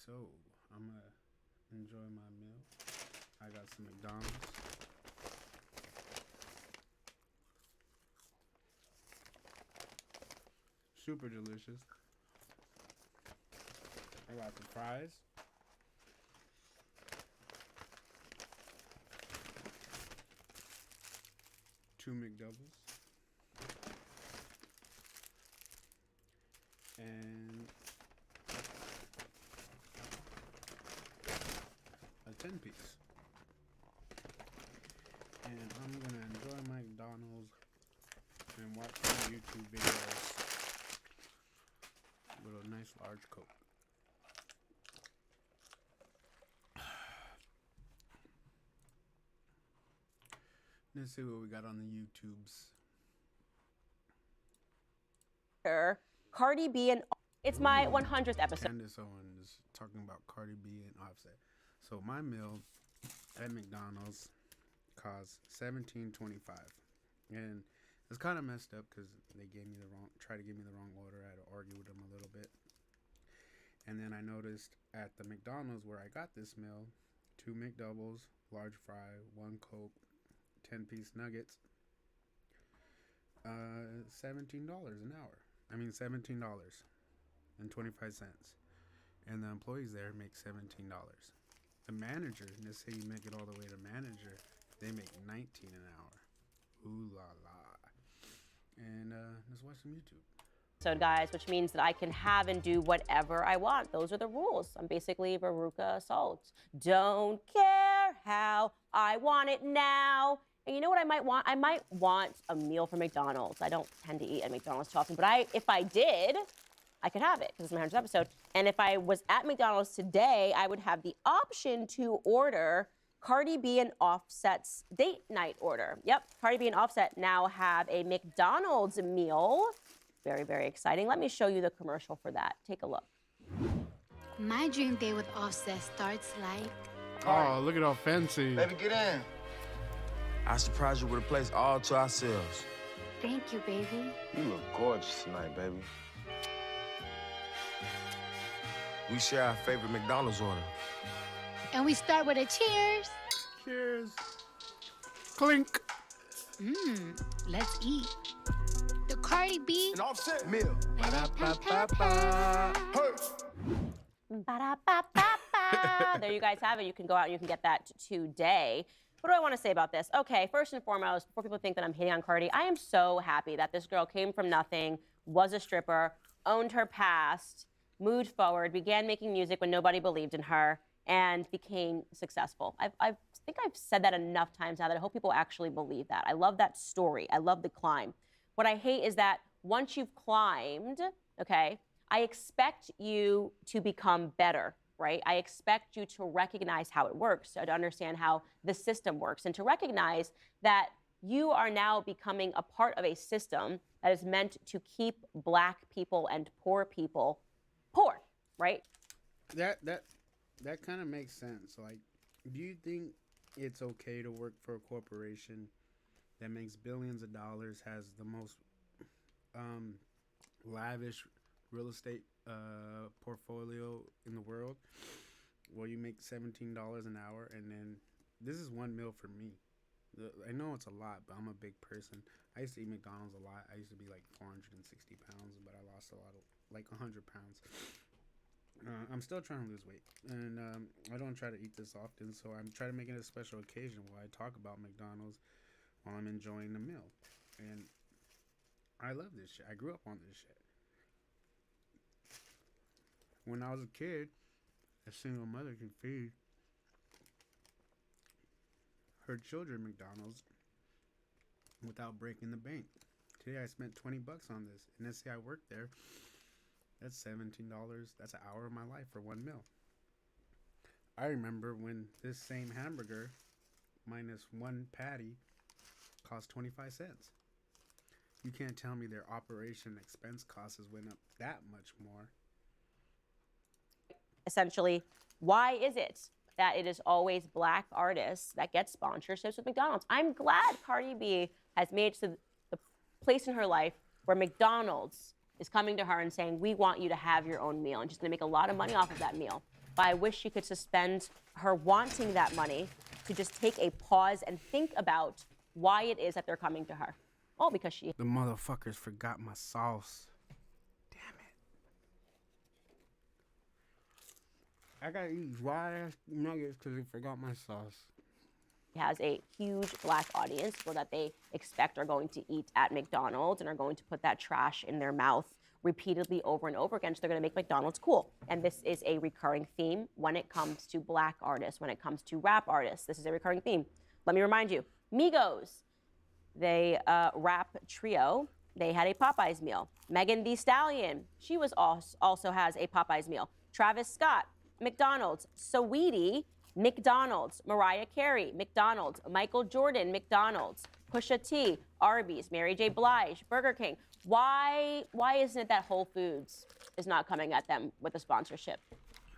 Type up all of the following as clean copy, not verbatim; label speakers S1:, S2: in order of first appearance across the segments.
S1: So, I'm gonna enjoy my meal. I got some McDonald's. Super delicious. I got the fries. Two McDoubles. And a 10 piece. And I'm gonna enjoy my McDonald's and watch some YouTube videos with a nice large Coke. Let's see what we got on the YouTubes.
S2: Cardi B and it's my 100th episode.
S1: Candace Owens talking about Cardi B and Offset. So my meal at McDonald's cost $17.25, and it's kind of messed up because they tried to give me the wrong order. I had to argue with them a little bit, and then I noticed at the McDonald's where I got this meal, 2 McDoubles, large fry, 1 Coke, 10-piece nuggets, $17 an hour. I mean $17.25, and the employees there make $17. The manager, let's say you make it all the way to manager, they make $19 an hour. Ooh la la. And let's watch some YouTube.
S2: So guys, which means that I can have and do whatever I want. Those are the rules. I'm basically Veruca Salt. Don't care how I want it now. And you know what I might want? I might want a meal from McDonald's. I don't tend to eat at McDonald's too often, but if I did, I could have it because it's my 100th episode. And if I was at McDonald's today, I would have the option to order Cardi B and Offset's date night order. Yep, Cardi B and Offset now have a McDonald's meal. Very, very exciting. Let me show you the commercial for that. Take a look.
S3: My dream day with Offset starts like...
S1: Oh, look at how fancy.
S4: Baby, get in. I surprised you with a place all to ourselves.
S3: Thank you, baby.
S4: You look gorgeous tonight, baby. We share our favorite McDonald's order.
S3: And we start with a cheers.
S1: Cheers. Clink.
S3: Let's eat. The Cardi B.
S4: An Offset meal.
S1: Ba-da-ba-ba-ba.
S2: Ba-da-ba-ba-ba. There you guys have it. You can go out and you can get that today. What do I want to say about this? Okay, first and foremost, before people think that I'm hating on Cardi, I am so happy that this girl came from nothing, was a stripper, owned her past, moved forward, began making music when nobody believed in her, and became successful. I think I've said that enough times now that I hope people actually believe that. I love that story. I love the climb. What I hate is that once you've climbed, okay, I expect you to become better, right? I expect you to recognize how it works, to understand how the system works, and to recognize that you are now becoming a part of a system that is meant to keep Black people and poor people poor, right?
S1: That kind of makes sense. Like, do you think it's okay to work for a corporation that makes billions of dollars, has the most lavish real estate portfolio in the world? Well, you make $17 an hour, and then this is one meal for me. I know it's a lot, but I'm a big person. I used to eat McDonald's a lot. I used to be like 460 pounds, but I lost a lot of, like 100 pounds. I'm still trying to lose weight, and I don't try to eat this often, so I'm trying to make it a special occasion where I talk about McDonald's while I'm enjoying the meal. And I love this shit. I grew up on this shit. When I was a kid, a single mother could feed her children McDonald's without breaking the bank. Today I spent $20 on this, and let's say I worked there. That's $17. That's an hour of my life for one meal. I remember when this same hamburger minus one patty cost 25 cents. You can't tell me their operation expense costs went up that much more.
S2: Essentially, why is it that it is always Black artists that get sponsorships with McDonald's? I'm glad Cardi B has made it to the place in her life where McDonald's is coming to her and saying, we want you to have your own meal, and she's gonna make a lot of money off of that meal. But I wish she could suspend her wanting that money to just take a pause and think about why it is that they're coming to her. Oh, because she...
S1: The motherfuckers forgot my sauce. Damn it. I gotta eat dry ass nuggets because they forgot my sauce.
S2: has a huge Black audience, people that they expect are going to eat at McDonald's and are going to put that trash in their mouth repeatedly over and over again. So they're going to make McDonald's cool. And this is a recurring theme when it comes to Black artists, when it comes to rap artists. This is a recurring theme. Let me remind you, Migos, they rap trio. They had a Popeyes meal. Megan Thee Stallion, she was also has a Popeyes meal. Travis Scott, McDonald's. Saweetie, McDonald's. Mariah Carey, McDonald's. Michael Jordan, McDonald's. Pusha T, Arby's. Mary J. Blige, Burger King. Why isn't it that Whole Foods is not coming at them with a sponsorship?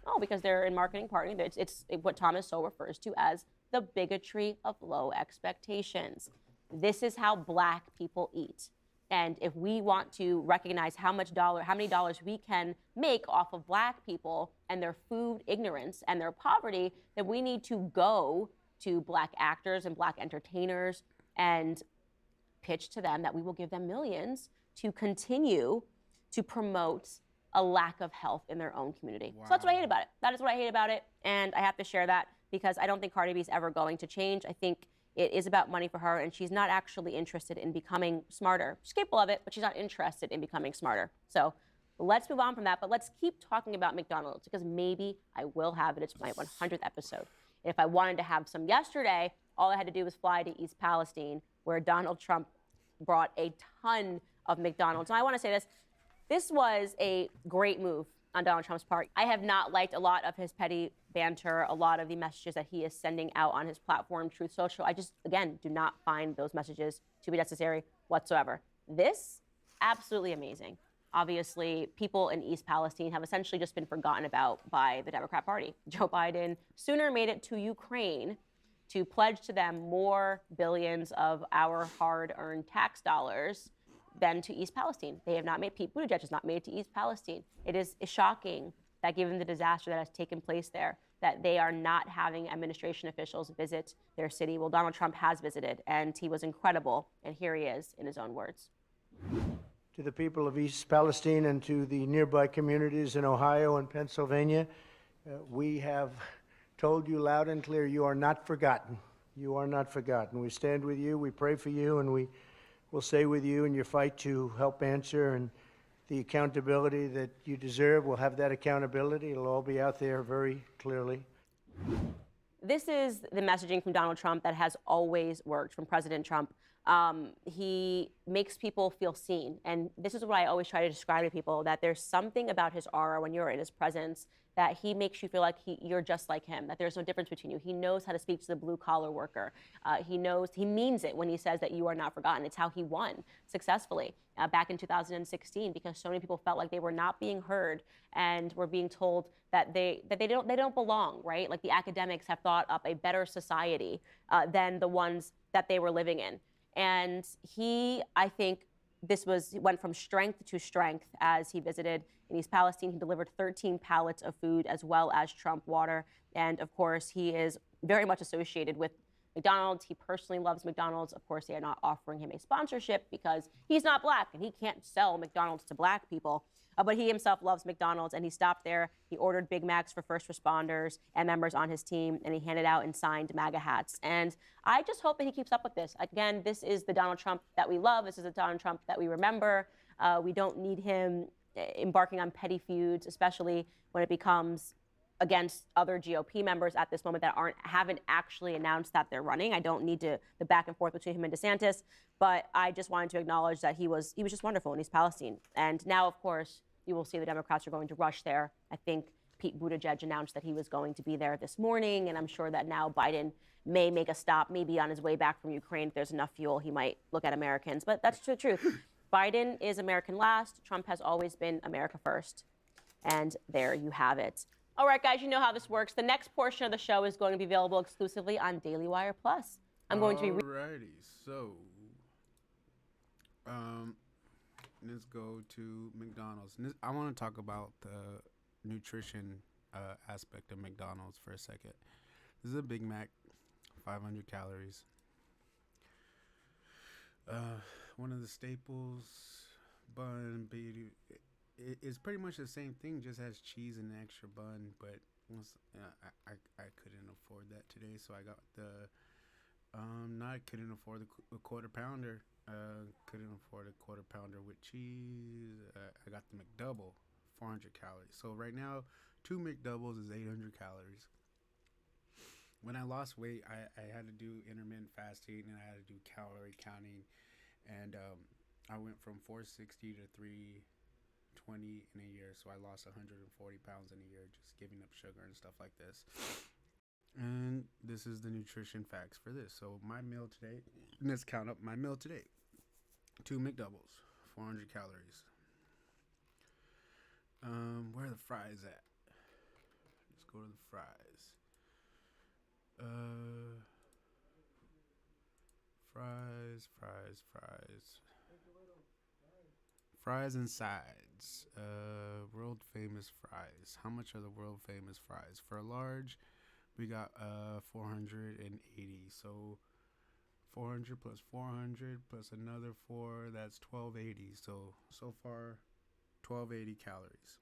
S2: Oh, because they're in marketing partnering. It's what Thomas Sowell refers to as the bigotry of low expectations. This is how Black people eat. And if we want to recognize how many dollars we can make off of Black people and their food ignorance and their poverty, then we need to go to Black actors and Black entertainers and pitch to them that we will give them millions to continue to promote a lack of health in their own community. Wow. So that's what I hate about it. That is what I hate about it. And I have to share that because I don't think Cardi B is ever going to change. I think it is about money for her, and she's not actually interested in becoming smarter. She's capable of it, but she's not interested in becoming smarter. So let's move on from that, but let's keep talking about McDonald's because maybe I will have it. It's my 100th episode. And if I wanted to have some yesterday, all I had to do was fly to East Palestine, where Donald Trump brought a ton of McDonald's. And I want to say this was a great move on Donald Trump's part. I have not liked a lot of his petty banter, a lot of the messages that he is sending out on his platform, Truth Social. I just, again, do not find those messages to be necessary whatsoever. This, absolutely amazing. Obviously, people in East Palestine have essentially just been forgotten about by the Democrat Party. Joe Biden sooner made it to Ukraine to pledge to them more billions of our hard-earned tax dollars than to East Palestine. They have not made, Pete Buttigieg has not made it to East Palestine. It is shocking that given the disaster that has taken place there, that they are not having administration officials visit their city. Well, Donald Trump has visited, and he was incredible, and here he is in his own words.
S5: To the people of East Palestine and to the nearby communities in Ohio and Pennsylvania, we have told you loud and clear, you are not forgotten. You are not forgotten. We stand with you, we pray for you, and we will stay with you in your fight to help answer, and the accountability that you deserve. We'll have that accountability. It'll all be out there very clearly.
S2: This is the messaging from Donald Trump that has always worked, from President Trump. He makes people feel seen. And this is what I always try to describe to people, that there's something about his aura when you're in his presence that he makes you feel like you're just like him, that there's no difference between you. He knows how to speak to the blue-collar worker. He means it when he says that you are not forgotten. It's how he won successfully back in 2016, because so many people felt like they were not being heard and were being told that they don't belong, right? Like the academics have thought up a better society than the ones that they were living in. And I think went from strength to strength as he visited in East Palestine. He delivered 13 pallets of food as well as Trump water. And of course, he is very much associated with McDonald's. He personally loves McDonald's. Of course, they are not offering him a sponsorship because he's not Black and he can't sell McDonald's to Black people. But he himself loves McDonald's, and he stopped there. He ordered Big Macs for first responders and members on his team, and he handed out and signed MAGA hats. And I just hope that he keeps up with this. Again, this is the Donald Trump that we love. This is the Donald Trump that we remember. We don't need him embarking on petty feuds, especially when it becomes against other GOP members at this moment that haven't actually announced that they're running. I don't need the back and forth between him and DeSantis, but I just wanted to acknowledge that he was just wonderful in East Palestine. And now, of course, you will see the Democrats are going to rush there. I think Pete Buttigieg announced that he was going to be there this morning, and I'm sure that now Biden may make a stop, maybe on his way back from Ukraine. If there's enough fuel, he might look at Americans. But that's the truth. Biden is American last. Trump has always been America first. And there you have it. All right, guys, you know how this works. The next portion of the show is going to be available exclusively on Daily Wire Plus. I'm going to be...
S1: Alrighty, so... let's go to McDonald's. I want to talk about the nutrition aspect of McDonald's for a second. This is a Big Mac, 500 calories. One of the staples, bun, it's pretty much the same thing, just has cheese and an extra bun. But I couldn't afford that today, so I got the not couldn't afford the quarter pounder. Couldn't afford a quarter pounder with cheese. I got the McDouble, 400 calories. So right now, 2 McDoubles is 800 calories. When I lost weight, I had to do intermittent fasting and I had to do calorie counting, and I went from 460 to 320 in a year. So I lost 140 pounds in a year just giving up sugar and stuff like this. And this is the nutrition facts for this. So my meal today, let's count up my meal today. 2 McDoubles, 400 calories. Where are the fries at? Let's go to the fries. Fries and sides. World famous fries. How much are the world famous fries? For a large, we got 480. So 400 plus 400 plus another 4, that's 1280. So far 1280 calories.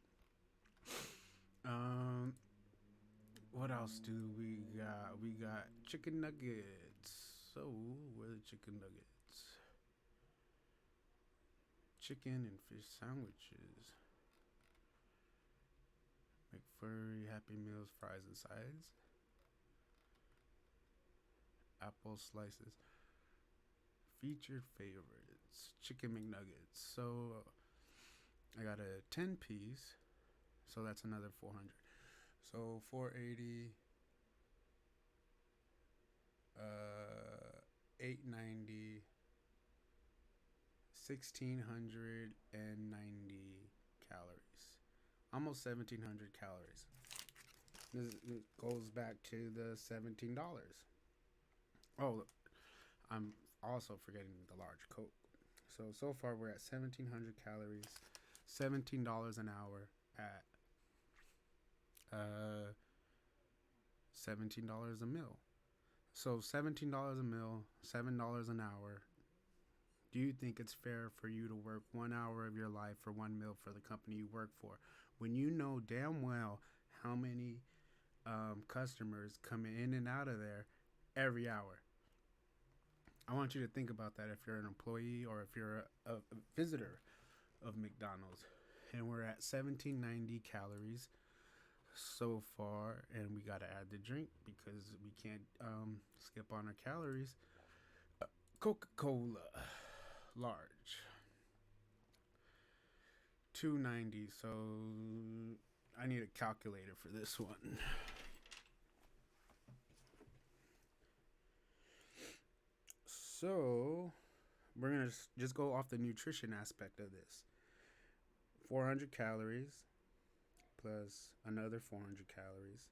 S1: What else do we got? We got chicken nuggets. So where are the chicken nuggets? Chicken and fish sandwiches. McFlurry, Happy Meals, fries and sides. Apple slices. Featured favorites. Chicken McNuggets. So I got a 10 piece. So that's another 400. So 480, 890, 1690 calories. Almost 1700 calories. This goes back to the $17. Oh, I'm also forgetting the large Coke. So far we're at 1700 calories, $17 an hour at $17 a meal. So $17 a meal, $7 an hour. Do you think it's fair for you to work 1 hour of your life for one meal for the company you work for, when you know damn well how many customers come in and out of there every hour? I want you to think about that if you're an employee or if you're a visitor of McDonald's. And we're at 1790 calories so far, and we got to add the drink because we can't skip on our calories. Coca-Cola large, 290. So I need a calculator for this one. So we're gonna just go off the nutrition aspect of this. 400 calories plus another 400 calories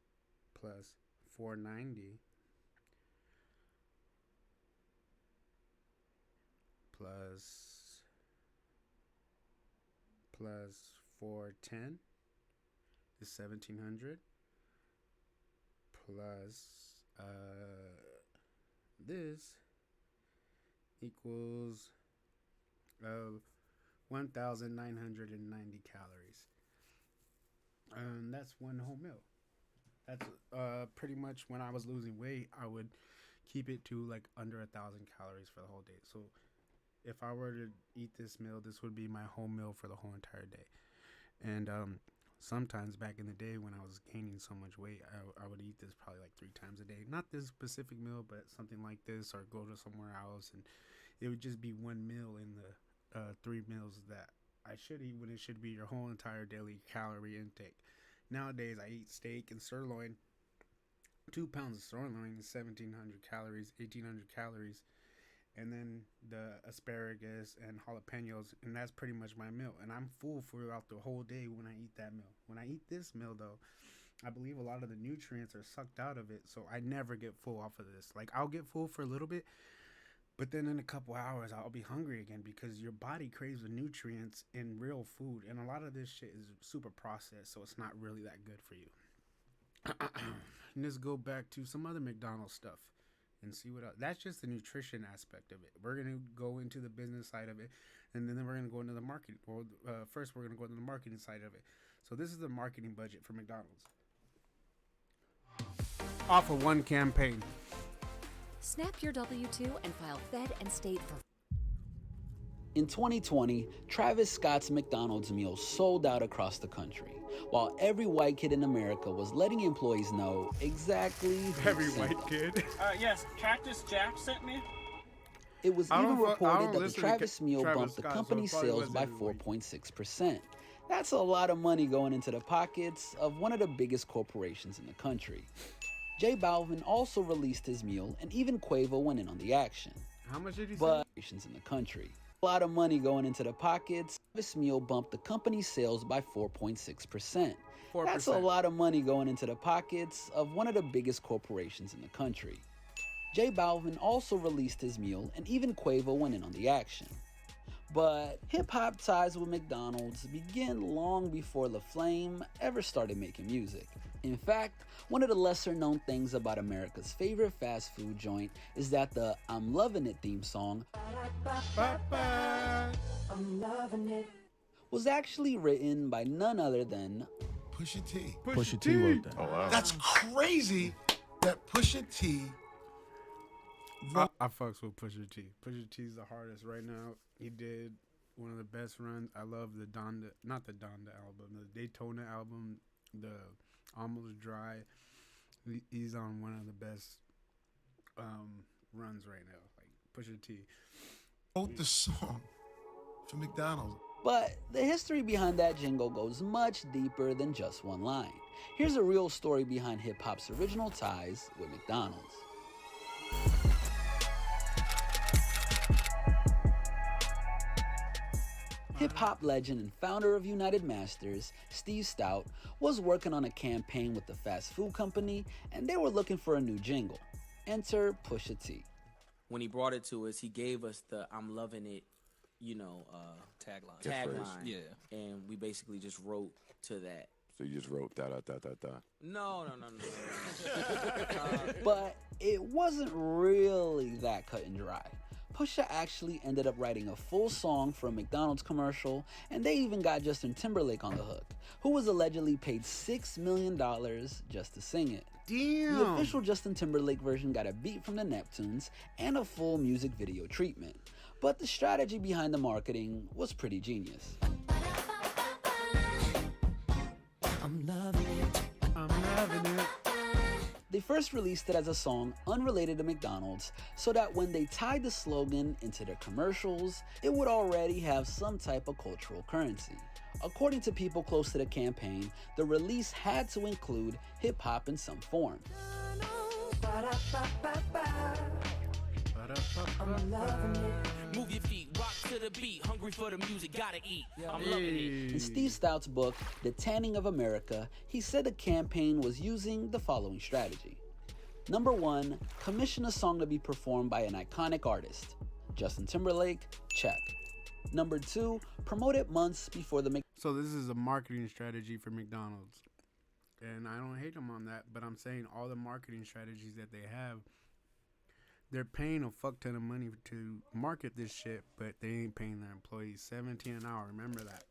S1: plus 490 plus 410 is 1700 plus this equals 1990 calories. And that's one whole meal. That's pretty much when I was losing weight, I would keep it to like under 1,000 calories for the whole day. So if I were to eat this meal, this would be my whole meal for the whole entire day. And sometimes back in the day when I was gaining so much weight, I would eat this probably like 3 times a day. Not this specific meal, but something like this, or go to somewhere else, and it would just be one meal in the 3 meals that I should eat when it should be your whole entire daily calorie intake. Nowadays, I eat steak and sirloin. 2 pounds of sirloin is 1,700 calories, 1,800 calories. And then the asparagus and jalapenos, and that's pretty much my meal. And I'm full throughout the whole day when I eat that meal. When I eat this meal, though, I believe a lot of the nutrients are sucked out of it, so I never get full off of this. Like, I'll get full for a little bit, but then in a couple hours, I'll be hungry again because your body craves the nutrients in real food. And a lot of this shit is super processed, so it's not really that good for you. Let's go back to some other McDonald's stuff and see what else. That's just the nutrition aspect of it. We're gonna go into the business side of it, and then we're gonna go into the marketing. Well, first we're gonna go into the marketing side of it. So this is the marketing budget for McDonald's off of one campaign.
S6: Snap your W-2 and file Fed and State for...
S7: In 2020, Travis Scott's McDonald's meals sold out across the country, while every white kid in America was letting employees know exactly who
S1: Every
S7: sent
S1: white
S7: them.
S1: kid.
S8: Yes, Cactus Jack sent me.
S7: It was even reported that the Travis meal
S1: Travis
S7: bumped the
S1: Scott, so it
S7: company's
S1: probably
S7: sales by
S1: wasn't every week.
S7: 4.6%. That's a lot of money going into the pockets of one of the biggest corporations in the country. J Balvin also released his meal, and even Quavo went in on the action.
S1: How much did he say?
S7: But in the country. A lot of money going into the pockets. This meal bumped the company's sales by 4.6%. That's a lot of money going into the pockets of one of the biggest corporations in the country. J Balvin also released his meal, and even Quavo went in on the action. But hip-hop ties with McDonald's began long before La Flame ever started making music. In fact, one of the lesser-known things about America's favorite fast food joint is that the I'm Lovin' It theme song
S9: I'm loving it.
S7: was actually written by none other than
S10: Pusha T.
S1: Pusha T wrote that.
S10: Oh, wow. That's crazy that Pusha T
S1: I fucks with Pusha T. Pusha T's the hardest right now. He did one of the best runs. I love the not the Donda album, the Daytona album, the Almost Dry. He's on one of the best runs right now. Like Pusha T
S10: wrote the song for McDonald's.
S7: But the history behind that jingle goes much deeper than just one line. Here's a real story behind hip-hop's original ties with McDonald's. Hip-hop legend and founder of United Masters, Steve Stout, was working on a campaign with the fast food company, and they were looking for a new jingle. Enter Pusha T.
S11: When he brought it to us, he gave us the I'm loving it, tagline.
S12: Yeah.
S11: And we basically just wrote to that.
S12: So you just wrote da.
S11: No.
S7: But it wasn't really that cut and dry. Pusha actually ended up writing a full song for a McDonald's commercial, and they even got Justin Timberlake on the hook, who was allegedly paid $6 million just to sing it.
S1: Damn.
S7: The official Justin Timberlake version got a beat from the Neptunes and a full music video treatment, but the strategy behind the marketing was pretty genius.
S9: I'm loving it.
S1: I'm loving it.
S7: They first released it as a song unrelated to McDonald's so that when they tied the slogan into their commercials, it would already have some type of cultural currency. According to people close to the campaign, the release had to include hip-hop in some form.
S9: I'm loving it.
S11: Move your feet, rock to the beat, hungry for the music, gotta eat. I'm loving it.
S7: In Steve Stout's book, The Tanning of America, he said the campaign was using the following strategy. Number 1, commission a song to be performed by an iconic artist. Justin Timberlake, check. Number 2, promote it months before the
S1: So this is a marketing strategy for McDonald's. And I don't hate them on that, but I'm saying all the marketing strategies that they have, they're paying a fuck ton of money to market this shit, but they ain't paying their employees $17 an hour. Remember that.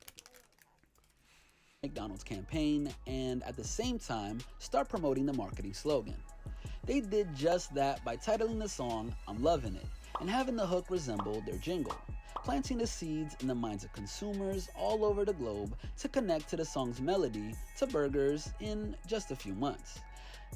S7: McDonald's campaign, and at the same time, start promoting the marketing slogan. They did just that by titling the song I'm Lovin' It and having the hook resemble their jingle, planting the seeds in the minds of consumers all over the globe to connect to the song's melody to burgers in just a few months.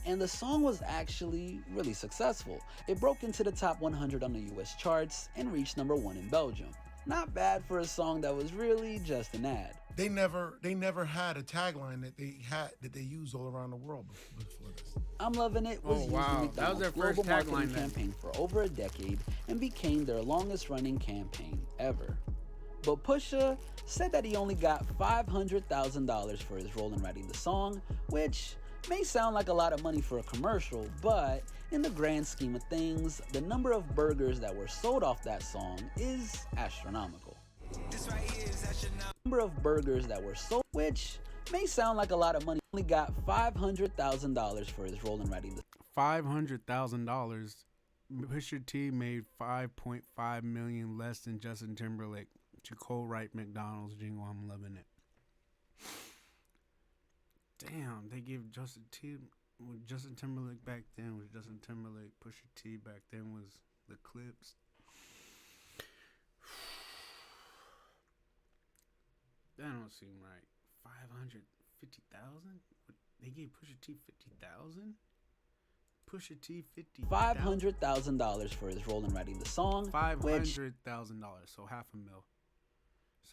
S7: And the song was actually really successful. It broke into the top 100 on the US charts and reached number 1 in Belgium. Not bad for a song that was really just an ad.
S10: They never had a tagline that they used all around the world before this.
S7: I'm Lovin' It was used in McDonald's
S1: That was their
S7: global
S1: first
S7: marketing
S1: tagline
S7: campaign for over a decade and became their longest running campaign ever. But Pusha said that he only got $500,000 for his role in writing the song, which may sound like a lot of money for a commercial, but in the grand scheme of things, the number of burgers that were sold off that song is astronomical. This right here is astronomical. Number of burgers that were sold, which May sound like a lot of money. He only got $500,000 for his role in writing the
S1: $500,000. Pusha T made $5.5 million less than Justin Timberlake to co-write McDonald's jingle. I'm loving it. Damn, they gave Justin Timberlake back then was Justin Timberlake. Pusha T back then was the Clips. That don't seem right. 550,000? They gave Pusha T 50,000? Pusha T
S7: $500,000 for his role in writing the song.
S1: $500,000, so $500,000.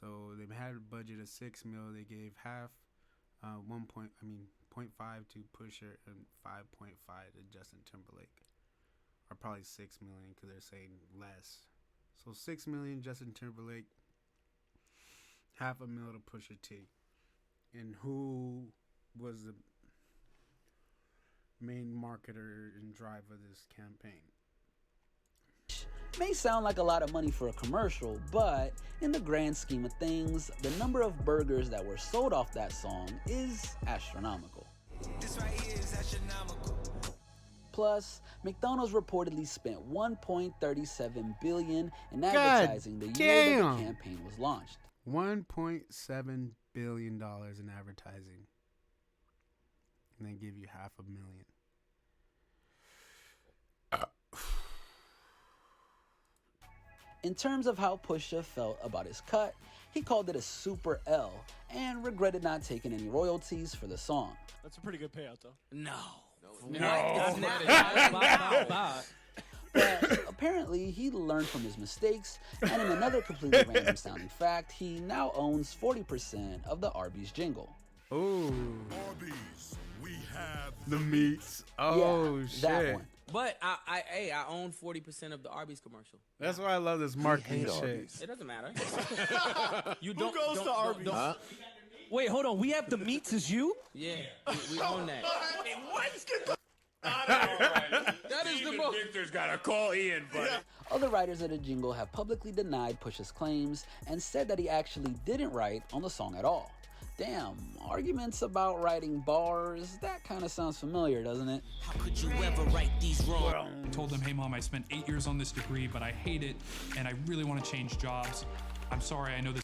S1: So they had a budget of $6 million. They gave half, 0.5 to Pusha and 5.5 to Justin Timberlake, or probably $6 million because they're saying less. So $6 million Justin Timberlake, $500,000 to Pusha T. And who was the main marketer and driver of this campaign?
S7: May sound like a lot of money for a commercial, but in the grand scheme of things, the number of burgers that were sold off that song is astronomical.
S11: This right here is astronomical.
S7: Plus, McDonald's reportedly spent $1.37 billion in advertising the year that the campaign was launched.
S1: $1.7 billion in advertising, and they give you $500,000.
S7: In terms of how Pusha felt about his cut, he called it a super L and regretted not taking any royalties for the song.
S8: That's a pretty good payout, though.
S11: No.
S7: But apparently he learned from his mistakes, and in another completely random sounding fact, he now owns 40% of the Arby's jingle.
S1: Oh,
S10: Arby's, we have
S1: the meats. Oh,
S7: yeah,
S1: shit.
S7: That one.
S12: But I own 40% of the Arby's commercial.
S1: That's why I love this marketing shit.
S12: It doesn't matter.
S8: Who goes to Arby's?
S11: Wait, hold on. We have the meats as you?
S12: Yeah, we own that.
S8: That is the most. Victor's gotta call Ian, buddy.
S7: Other writers of the jingle have publicly denied Pusha's claims and said that he actually didn't write on the song at all. Damn, arguments about writing bars, that kind of sounds familiar, doesn't it?
S11: How could you ever right these wrongs?
S13: I told them, hey mom, I spent 8 years on this degree, but I hate it, and I really want to change jobs. I'm sorry, I know this.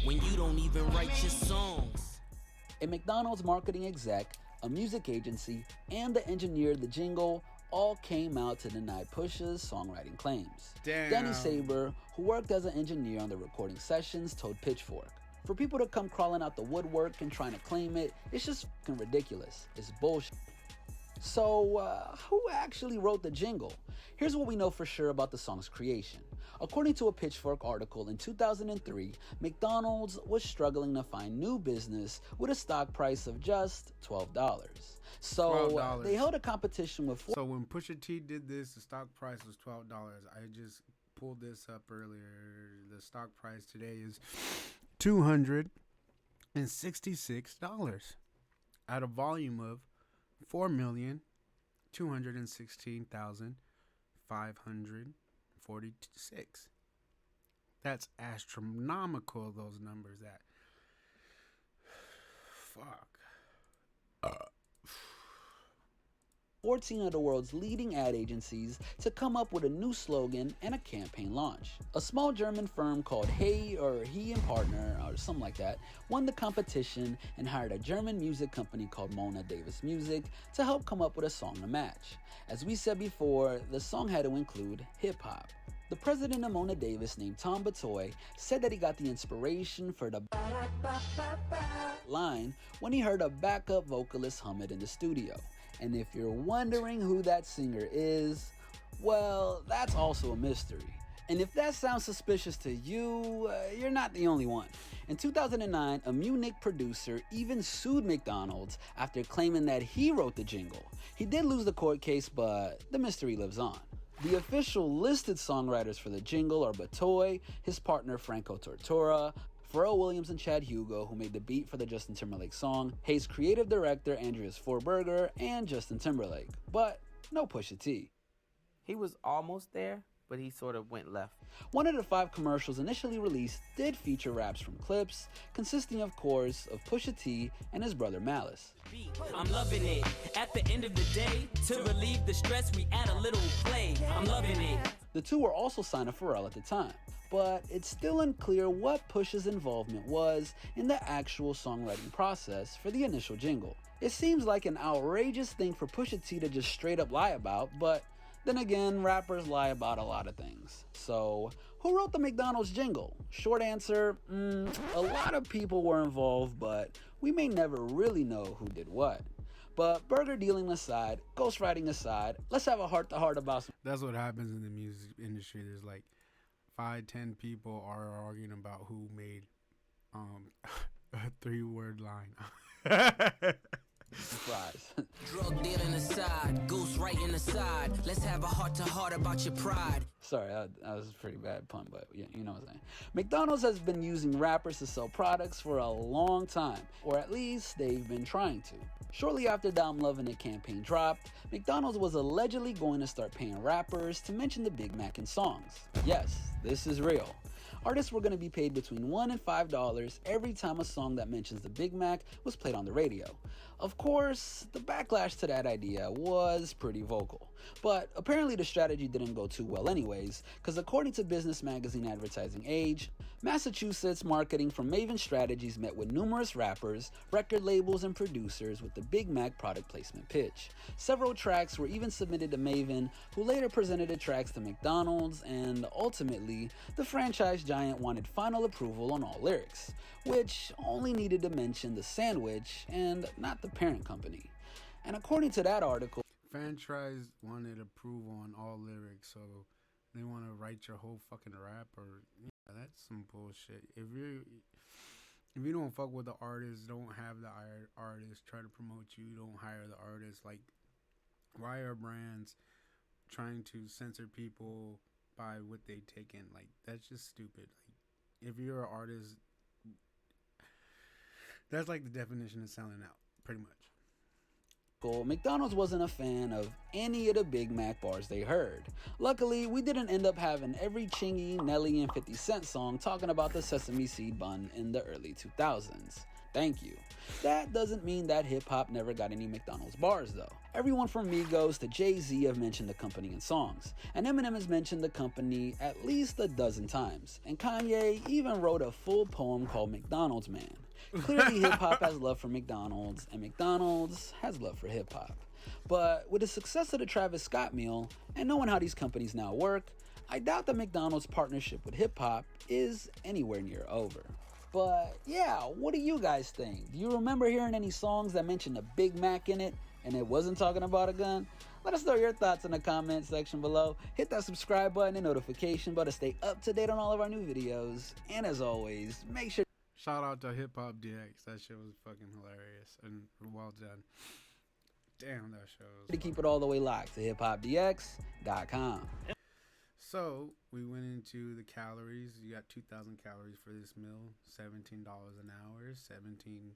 S11: When you don't even write your songs.
S7: A McDonald's marketing exec, a music agency, and the engineer of the jingle all came out to deny Pusha's songwriting claims.
S1: Damn.
S7: Danny Saber, who worked as an engineer on the recording sessions, told Pitchfork, "For people to come crawling out the woodwork and trying to claim it, it's just fucking ridiculous. It's bullshit." So, who actually wrote the jingle? Here's what we know for sure about the song's creation. According to a Pitchfork article in 2003, McDonald's was struggling to find new business with a stock price of just $12. So,
S1: $12.
S7: they held a competition with...
S1: So when Pusha T did this, the stock price was $12. I just pulled this up earlier. The stock price today is $266 at a volume of 4,216,546. That's astronomical, those numbers. That fuck.
S7: 14 of the world's leading ad agencies to come up with a new slogan and a campaign launch. A small German firm called He and Partner, or something like that, won the competition and hired a German music company called Mona Davis Music to help come up with a song to match. As we said before, the song had to include hip-hop. The president of Mona Davis, named Tom Batoy, said that he got the inspiration for the line when he heard a backup vocalist hum it in the studio. And if you're wondering who that singer is, well, that's also a mystery. And if that sounds suspicious to you, you're not the only one. In 2009, a Munich producer even sued McDonald's after claiming that he wrote the jingle. He did lose the court case, but the mystery lives on. The official listed songwriters for the jingle are Batoy, his partner Franco Tortora, Pharrell Williams and Chad Hugo, who made the beat for the Justin Timberlake song, Hayes' creative director Andreas Forberger, and Justin Timberlake. But no Pusha T.
S12: He was almost there, but he sort of went left.
S7: One of the 5 commercials initially released did feature raps from clips, consisting of course of Pusha T and his brother Malice.
S11: I'm loving it. At the end of the day, to relieve the stress, we add a little play. I'm loving it.
S7: The two were also signed to Pharrell at the time, but it's still unclear what Push's involvement was in the actual songwriting process for the initial jingle. It seems like an outrageous thing for Pusha T to just straight up lie about, but then again, rappers lie about a lot of things. So, who wrote the McDonald's jingle? Short answer, a lot of people were involved, but we may never really know who did what. But burger dealing aside, ghostwriting aside, let's have a heart-to-heart about some...
S1: That's what happens in the music industry. There's like 5-10 people are arguing about who made a 3-word line.
S7: Surprise.
S11: Drug dealing aside, ghost writing aside, let's have a heart-to-heart about your pride.
S7: Sorry, that was a pretty bad pun, but you know what I'm saying. McDonald's has been using rappers to sell products for a long time, or at least they've been trying to. Shortly after the I'm Lovin' It campaign dropped, McDonald's was allegedly going to start paying rappers to mention the Big Mac in songs. Yes, this is real. Artists were going to be paid between $1 and $5 every time a song that mentions the Big Mac was played on the radio. Of course, the backlash to that idea was pretty vocal. But apparently the strategy didn't go too well anyways, because according to business magazine Advertising Age, Massachusetts marketing from Maven Strategies met with numerous rappers, record labels, and producers with the Big Mac product placement pitch. Several tracks were even submitted to Maven, who later presented the tracks to McDonald's, and ultimately, the franchise giant wanted final approval on all lyrics, which only needed to mention the sandwich and not the parent company. And according to that article,
S1: franchise wanted approval on all lyrics, so they want to write your whole fucking rap, or that's some bullshit. If you don't fuck with the artist, don't have the artist try to promote you, don't hire the artist. Like, why are brands trying to censor people by what they take in? Like, that's just stupid. Like, if you're an artist, that's like the definition of selling out, pretty much.
S7: McDonald's wasn't a fan of any of the Big Mac bars they heard. Luckily, we didn't end up having every Chingy, Nelly, and 50 Cent song talking about the sesame seed bun in the early 2000s. Thank you. That doesn't mean that hip-hop never got any McDonald's bars though. Everyone from Migos to Jay-Z have mentioned the company in songs, and Eminem has mentioned the company at least a dozen times, and Kanye even wrote a full poem called McDonald's Man. Clearly hip-hop has love for McDonald's, and McDonald's has love for hip-hop. But with the success of the Travis Scott meal, and knowing how these companies now work, I doubt that McDonald's partnership with hip-hop is anywhere near over. But yeah, what do you guys think? Do you remember hearing any songs that mentioned a Big Mac in it, and it wasn't talking about a gun? Let us know your thoughts in the comment section below. Hit that subscribe button and notification bell to stay up to date on all of our new videos. And as always, make sure...
S1: Shout out to Hip Hop DX. That shit was fucking hilarious and well done. Damn, that show was
S7: to keep it all the way locked to hiphopdx.com.
S1: So we went into the calories. You got 2,000 calories for this meal, $17 an hour, $17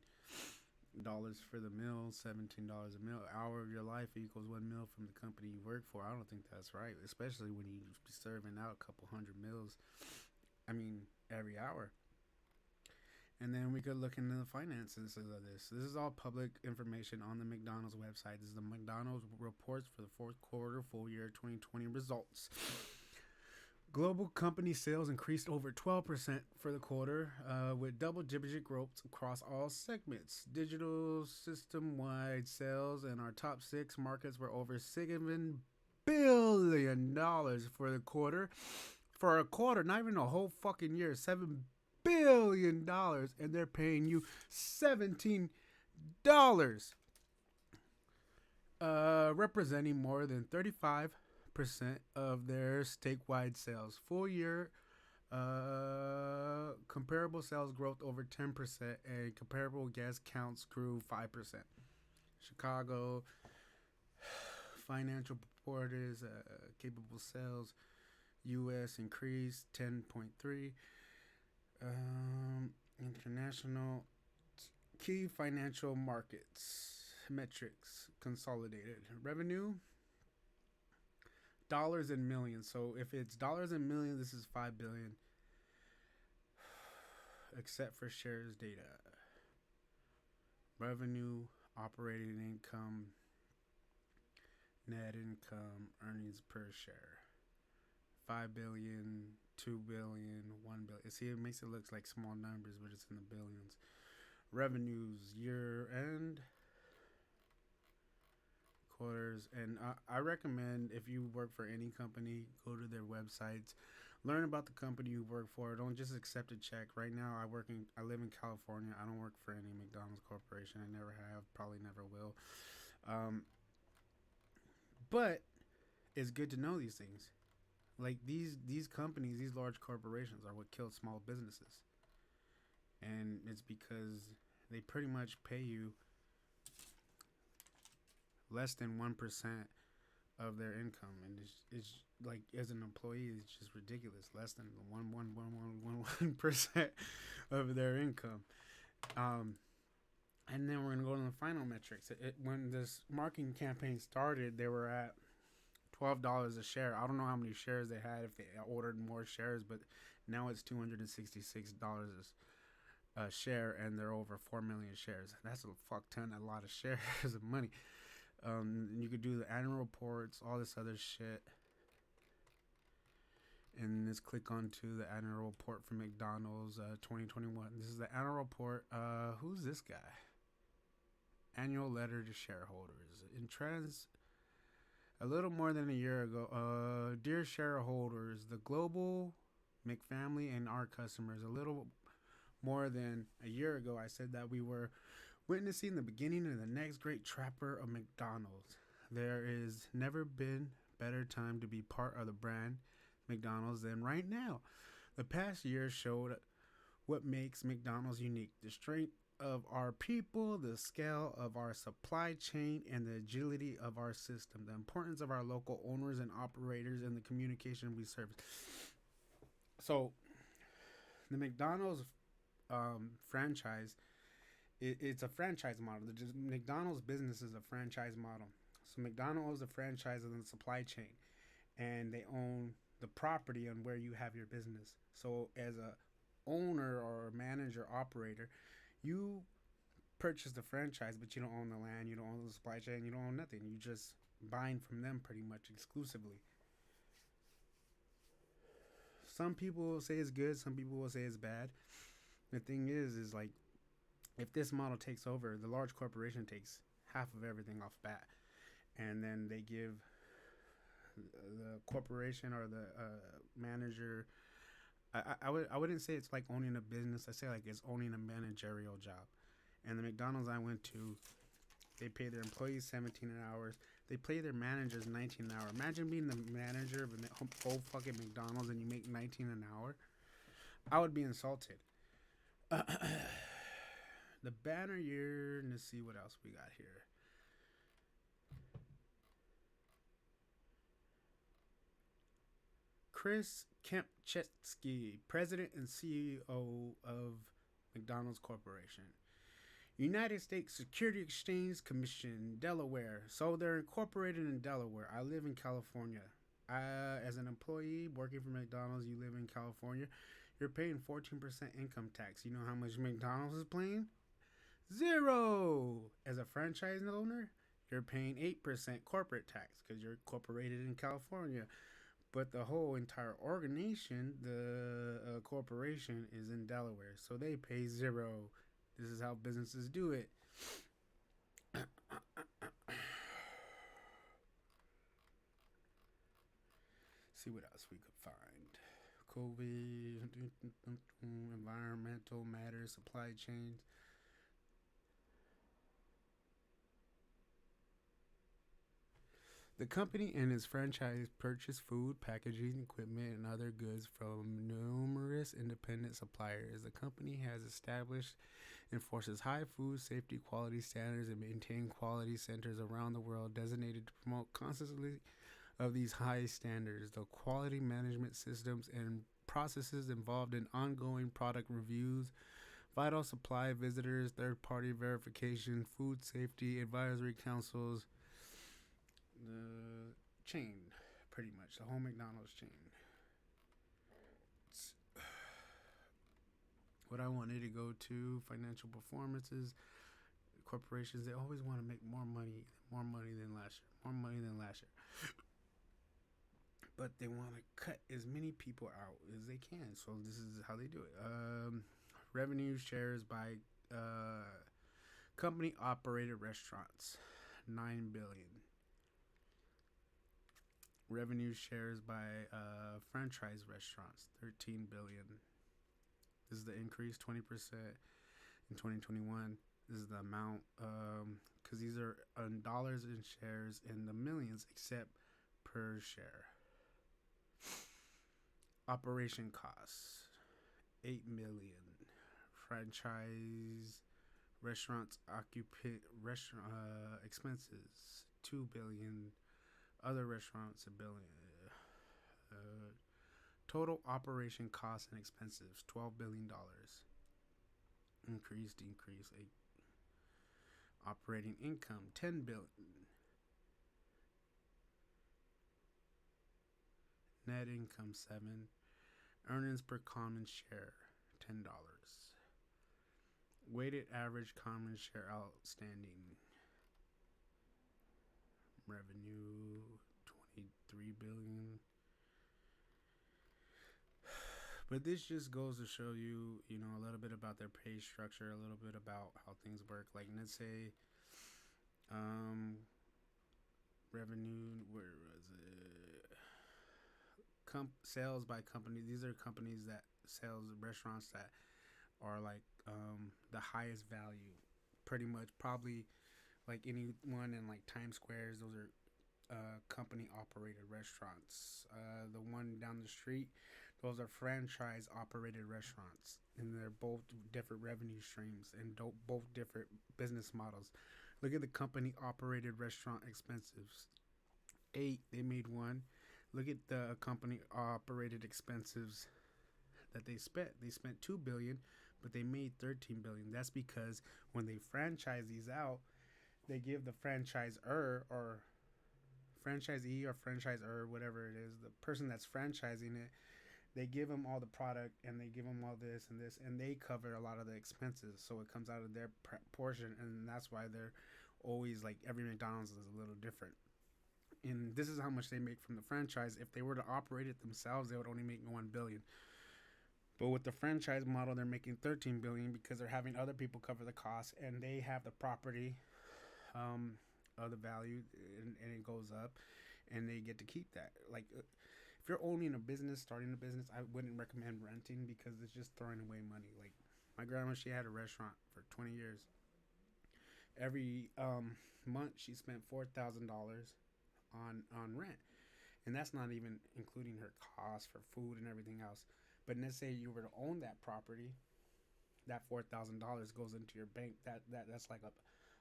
S1: for the meal, $17 a meal. Hour of your life equals 1 meal from the company you work for. I don't think that's right, especially when you be serving out a couple hundred meals. I mean, every hour. And then we could look into the finances of this. This is all public information on the McDonald's website. This is the McDonald's reports for the fourth quarter, full year 2020 results. Global company sales increased over 12% for the quarter, with double-digit growth across all segments. Digital system-wide sales in our top 6 markets were over $7 billion for the quarter. For a quarter, not even a whole fucking year, $7 billion, and they're paying you $17, representing more than 35% of their statewide sales. Full year comparable sales growth over 10%, and comparable guest counts grew 5%. Chicago financial reporters, capable sales, U.S. increased 10.3%. International key financial markets metrics consolidated revenue dollars in millions. So if it's dollars in millions, this is 5 billion. Except for shares data. Revenue, operating income, net income, earnings per share. 5 billion, 2 billion, 1 billion. See, it makes it look like small numbers, but it's in the billions. Revenues, year end, quarters. And I recommend, if you work for any company, go to their websites, learn about the company you work for. Don't just accept a check. Right now, I live in California. I don't work for any McDonald's corporation. I never have, probably never will. But it's good to know these things. Like these companies, these large corporations are what killed small businesses. And it's because they pretty much pay you less than 1% of their income, and it's like, as an employee, it's just ridiculous. Less than 1% of their income. And then we're gonna go to the final metrics. When this marketing campaign started, they were at $12 a share. I don't know how many shares they had, if they ordered more shares, but now it's $266 a share, and they're over 4 million shares. That's a a lot of shares of money. You could do the annual reports, all this other shit, and let's click onto the annual report for McDonald's 2021. This is the annual report. Who's this guy? Annual letter to shareholders. A little more than a year ago, dear shareholders, the global McFamily and our customers. A little more than a year ago, I said that we were witnessing the beginning of the next great chapter of McDonald's. There is never been better time to be part of the brand McDonald's than right now. The past year showed what makes McDonald's unique: the strength of our people, the scale of our supply chain, and the agility of our system, the importance of our local owners and operators, and the communication we serve. So the McDonald's franchise, it's a franchise model. McDonald's business is a franchise model. So McDonald's is a franchise of the supply chain, and they own the property on where you have your business. So as a owner or manager operator, you purchase the franchise, but you don't own the land, you don't own the supply chain, you don't own nothing. You just buying from them pretty much exclusively. Some people will say it's good, some people will say it's bad. The thing is like, if this model takes over, the large corporation takes half of everything off bat, and then they give the corporation or the manager. I wouldn't say it's like owning a business. I say like it's owning a managerial job. And the McDonald's I went to, they pay their employees 17 an hour. They pay their managers 19 an hour. Imagine being the manager of a whole fucking McDonald's and you make 19 an hour. I would be insulted. The banner year. Let's see what else we got here. Chris Kempchetsky, President and CEO of McDonald's Corporation. United States Security Exchange Commission, Delaware. So they're incorporated in Delaware. I live in California. As an employee working for McDonald's, you live in California, you're paying 14% income tax. You know how much McDonald's is paying? 0. As a franchise owner, you're paying 8% corporate tax because you're incorporated in California. But the whole entire organization, the corporation, is in Delaware. So they pay 0. This is how businesses do it. See what else we could find. COVID, environmental matters, supply chains. The company and its franchise purchase food, packaging, equipment, and other goods from numerous independent suppliers. The company has established and enforces high food safety quality standards and maintain quality centers around the world designated to promote constantly of these high standards. The quality management systems and processes involved in ongoing product reviews, vital supply visitors, third-party verification, food safety advisory councils, the chain pretty much the whole McDonald's chain. What I wanted to go to financial performances, corporations, they always want to make more money than last year. But they want to cut as many people out as they can. So this is how they do it. Revenue shares by company operated restaurants, $9 billion. Revenue shares by franchise restaurants, $13 billion. This is the increase, 20% in 2021. This is the amount, because these are dollars in shares in the millions, except per share. Operation costs, $8 million. Franchise restaurants expenses, $2 billion. Other restaurants, $1 billion. Total operation costs and expenses, $12 billion. Increase, decrease. Operating income, $10 billion. Net income, $7 billion. Earnings per common share, $10. Weighted average common share outstanding. Revenue, $23 billion. But this just goes to show you, a little bit about their pay structure, a little bit about how things work. Like, let's say, revenue, where was it? Sales by company. These are companies that sells restaurants that are like the highest value. Pretty much, probably like anyone in like Times Squares. Those are company operated restaurants. The one down the street, those are franchise operated restaurants, and they're both different revenue streams and both different business models. Look at the company operated restaurant expenses. 8, they made 1. Look at the company operated expenses that they spent. They spent $2 billion, but they made $13 billion. That's because when they franchise these out, they give the franchisor or franchisee or franchisor, whatever it is, the person that's franchising it, they give them all the product and they give them all this, and they cover a lot of the expenses. So it comes out of their portion, and that's why they're always like every McDonald's is a little different. And this is how much they make from the franchise. If they were to operate it themselves, they would only make $1 billion. But with the franchise model, they're making $13 billion because they're having other people cover the costs, and they have the property of the value, and it goes up, and they get to keep that. Like, if you're owning a business, starting a business, I wouldn't recommend renting because it's just throwing away money. Like, my grandma, she had a restaurant for 20 years. Every month, she spent $4,000 on rent, and that's not even including her costs for food and everything else. But let's say you were to own that property, that $4,000 goes into your bank. That's like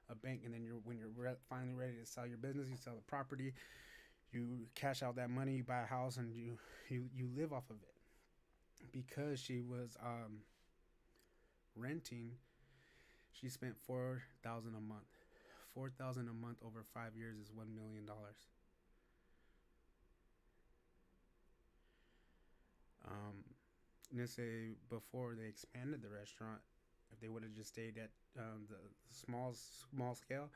S1: a bank, and then when you're finally ready to sell your business, you sell the property, you cash out that money, you buy a house, and you live off of it. Because she was renting, she spent $4,000 a month. $4,000 a month over 5 years is $1 million. Let's say before they expanded the restaurant, if they would have just stayed at the small scale,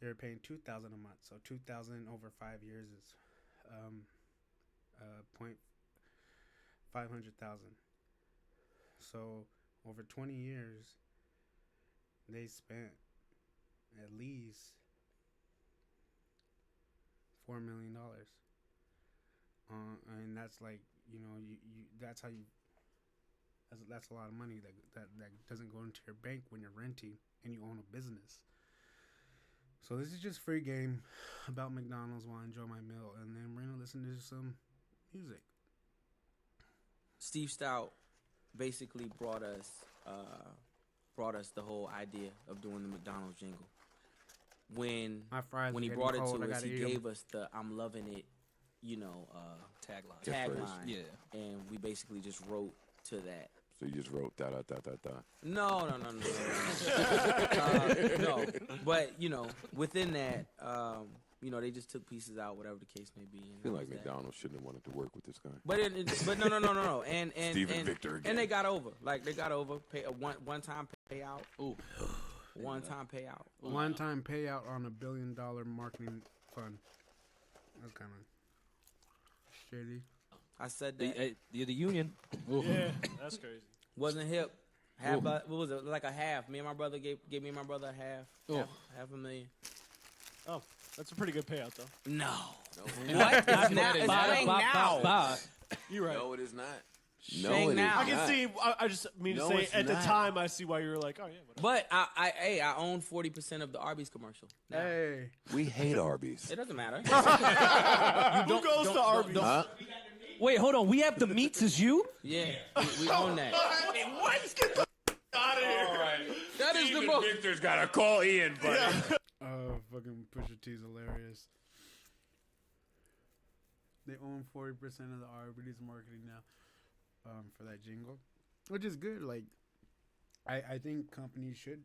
S1: they were paying $2,000 a month. So $2,000 over 5 years is $500,000. So over 20 years, they spent at least $4 million. And that's like, that's how you. That's a lot of money that doesn't go into your bank when you're renting and you own a business. So this is just free game about McDonald's while I enjoy my meal, and then we're gonna listen to some music.
S12: Steve Stout basically brought us the whole idea of doing the McDonald's jingle. When he brought it to us, he gave us the "I'm loving it," tagline.
S14: Yeah,
S12: and we basically just wrote to that.
S14: So you just wrote da.
S12: No. No, but within that, you know, they just took pieces out, whatever the case may be.
S14: I feel like McDonald's shouldn't have wanted to work with this guy.
S12: But no. And
S14: Steven Victor again.
S12: And they got over. Like, they got over. Pay a one-time payout. Ooh. One-time payout.
S1: One-time payout on $1 billion marketing fund. That's kind of shitty.
S12: I said that.
S15: The union.
S16: Yeah, that's crazy.
S12: Wasn't hip. Half, what was it? Like a half. Me and my brother gave me and my brother a half. Half $1,000,000.
S16: Oh, that's a pretty good payout, though.
S12: No. What? It's now.
S16: You're right.
S14: No, it is not.
S12: No, it is
S16: I can see. I just mean to say at the time, I see why you were like, oh yeah. Whatever.
S12: But I own 40% of the Arby's commercial. Now.
S1: Hey,
S14: we hate Arby's.
S12: It doesn't matter.
S16: Who goes to Arby's?
S14: Huh?
S15: Wait, hold on. We have the meats as you?
S12: Yeah, we own that.
S16: What? Get the out of here!
S8: All right. That is the most. Victor's got to call Ian, buddy.
S1: Yeah. Fucking Pusha T's hilarious. They own 40% of the Arby's marketing now, for that jingle, which is good. Like, I think companies should,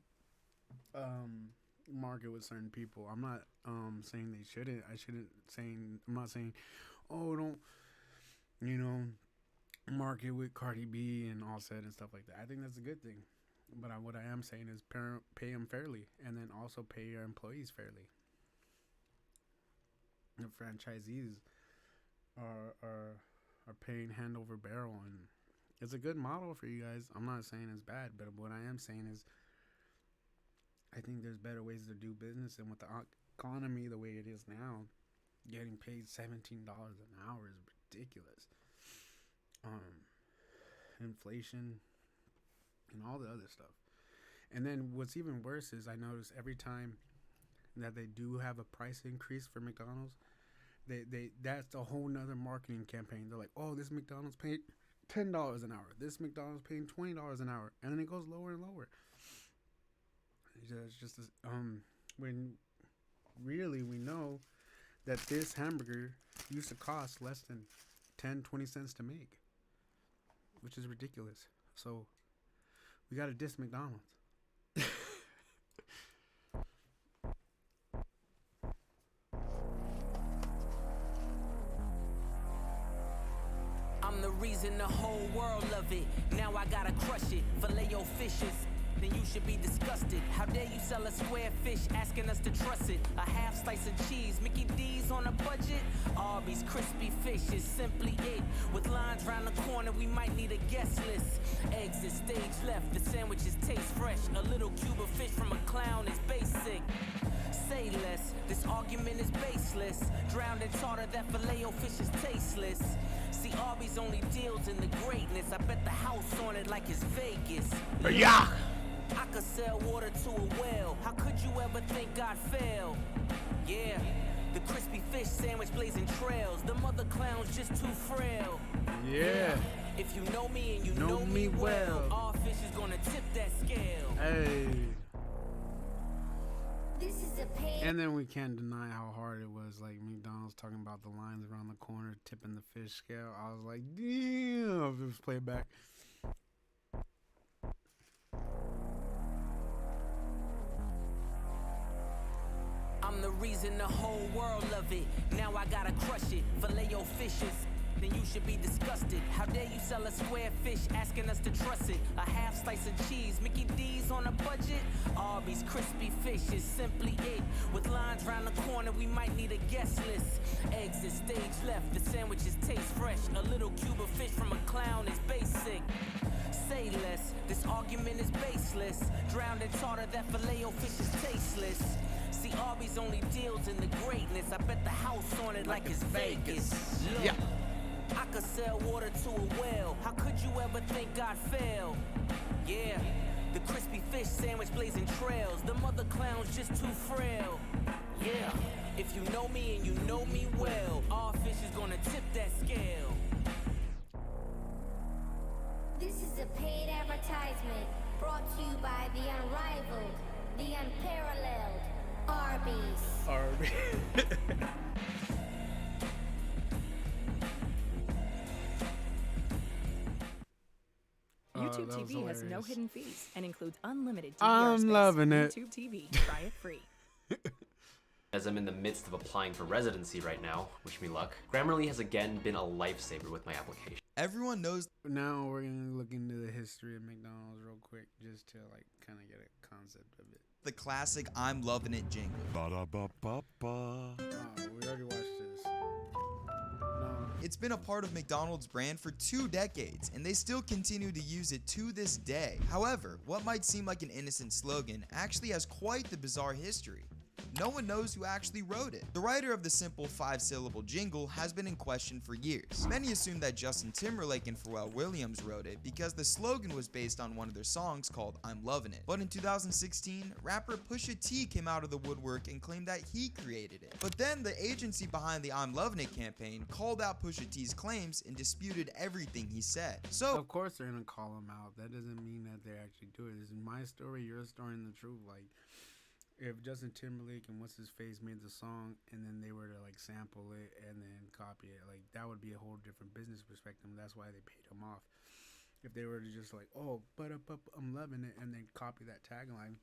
S1: market with certain people. I'm not, saying they shouldn't. I'm not saying, oh, don't, market with Cardi B and Offset and stuff like that. I think that's a good thing. But what I am saying is pay them fairly, and then also pay your employees fairly. The franchisees are paying hand over barrel, and it's a good model for you guys. I'm not saying it's bad, but what I am saying is I think there's better ways to do business, and with the economy the way it is now, getting paid $17 an hour is ridiculous. Inflation and all the other stuff. And then what's even worse is I notice every time that they do have a price increase for McDonald's, they that's a whole nother marketing campaign. They're like, oh, this McDonald's paid $10 an hour. This McDonald's paying $20 an hour, and then it goes lower and lower. It's just when really we know that this hamburger used to cost less than 10-20 cents to make, which is ridiculous. So we gotta diss McDonald's.
S11: I'm the reason the whole world love it. Now I gotta crush it. Filet your fishes. Then you should be disgusted. How dare you sell a square fish, asking us to trust it? A half slice of cheese, Mickey D's on a budget. Arby's crispy fish is simply it. With lines round the corner, we might need a guest list. Eggs is stage left, the sandwiches taste fresh. A little cube of fish from a clown is basic. Say less, this argument is baseless. Drowned in tartar, that filet-o-fish is tasteless. See, Arby's only deals in the greatness. I bet the house on it like it's Vegas.
S1: Yeah.
S11: I could sell water to a well. How could you ever think I'd fail? Yeah, the crispy fish sandwich blazing trails. The mother clown's just too frail.
S1: Yeah.
S11: If you know me and you know me well, all fish is gonna tip that scale.
S1: Hey.
S3: This is a pay.
S1: And then we can't deny how hard it was. Like McDonald's talking about the lines around the corner, tipping the fish scale. I was like, damn. Let's play it back.
S11: I'm the reason the whole world love it. Now I gotta crush it. Filet your fishes. Then you should be disgusted. How dare you sell a square fish, asking us to trust it? A half slice of cheese, Mickey D's on a budget. Arby's crispy fish is simply it. With lines round the corner, we might need a guest list. Eggs is stage left, the sandwiches taste fresh. A little cube of fish from a clown is basic. Say less, this argument is baseless. Drowned in tartar, that filet-o-fish is tasteless. See, Arby's only deals in the greatness. I bet the house on it like it's Vegas. Look, yeah. I could sell water to a well. How could you ever think I'd fail? Yeah, the crispy fish sandwich blazing trails. The mother clown's just too frail. Yeah, if you know me and you know me well, all fish is gonna tip that scale.
S3: This is a paid advertisement brought to you by the unrivaled, the unparalleled Arby's.
S6: YouTube TV has no hidden fees and includes unlimited TV
S1: I'm loving it.
S6: YouTube TV. Try it free.
S17: As I'm in the midst of applying for residency right now, wish me luck, Grammarly has again been a lifesaver with my application.
S18: Everyone knows.
S1: Now we're gonna look into the history of McDonald's real quick, just to like kind of get a concept of it.
S18: The classic "I'm loving it" jingle.
S1: Oh, we already watched this. No.
S18: It's been a part of McDonald's brand for 2 decades, and they still continue to use it to this day. However, what might seem like an innocent slogan actually has quite the bizarre history. No one knows who actually wrote it. The writer of the simple 5-syllable jingle has been in question for years. Many assume that Justin Timberlake and Pharrell Williams wrote it because the slogan was based on one of their songs called I'm Lovin' It. But in 2016, rapper Pusha T came out of the woodwork and claimed that he created it. But then the agency behind the I'm Lovin' It campaign called out Pusha T's claims and disputed everything he said. So
S1: of course they're gonna call him out. That doesn't mean that they actually do it. This is my story, your story, and the truth. Like, if Justin Timberlake and what's his face made the song and then they were to like sample it and then copy it, like that would be a whole different business perspective. That's why they paid him off. If they were to just like, oh, but I'm loving it, and then copy that tagline,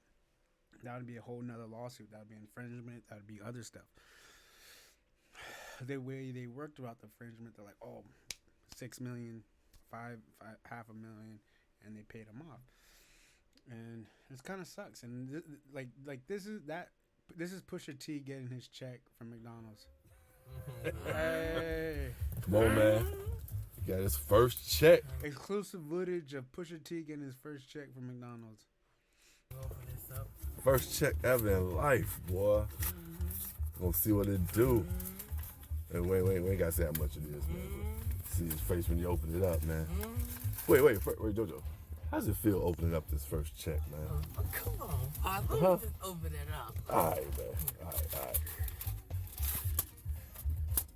S1: that would be a whole nother lawsuit. That would be infringement. That would be other stuff. The way they worked about the infringement, they're like, oh, 6 million, $5.5 million, and they paid him off. And it kind of sucks. And this is Pusha T getting his check from McDonald's. Hey,
S14: come on, man. He got his first check.
S1: Exclusive footage of Pusha T getting his first check from McDonald's.
S14: First check ever in life, boy. Gonna see what it do. Hey, wait, we ain't gotta say how much it is, man. But see his face when you open it up, man. Wait, Jojo. How does it feel opening up this first check, man?
S19: Oh, come on. Let me just open it up.
S14: All right, man. All right.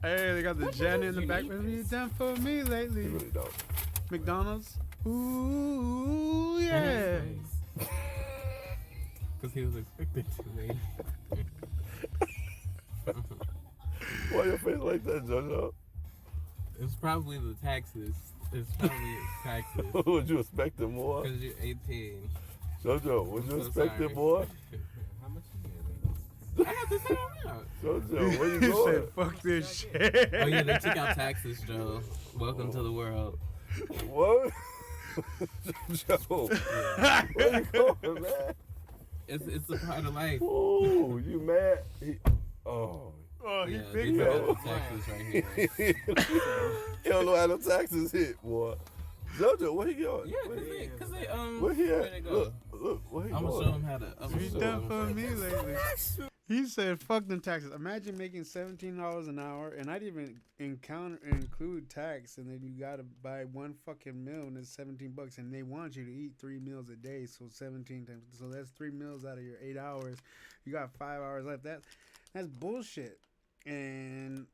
S1: Hey, they got the Jenny in the back. What have you done for me lately?
S14: You really don't.
S1: McDonald's? Ooh, yeah.
S20: Because he was expected to, man.
S14: Why your face like that, Jojo?
S20: It's probably the taxes. It's probably taxes.
S14: Would you expect it more?
S20: Because you're 18.
S14: Jojo, would you expect it more?
S20: How much you get? I have to say it out.
S14: Jojo, where you
S1: He
S14: going?
S1: said, fuck this shit.
S20: Oh, yeah, they took out taxes, Joe. Welcome to the world.
S14: What? Joe, where you going, man?
S20: It's a part of life.
S14: Ooh, you mad?
S1: He
S20: Yeah,
S1: figured
S20: they
S1: it.
S20: took out the taxes right here.
S14: You don't know how the taxes hit, boy. Jojo, where he going?
S20: Yeah, because they
S14: where he
S20: where
S14: at?
S20: they go?
S14: Look, where he
S20: I'm
S14: going?
S20: gonna show him how to.
S1: You done for me lately. He said, fuck them taxes. Imagine making $17 an hour, and I'd even include tax, and then you got to buy one fucking meal, and it's $17, and they want you to eat 3 meals a day, so 17 times. So that's 3 meals out of your 8 hours. You got 5 hours left. That's bullshit. And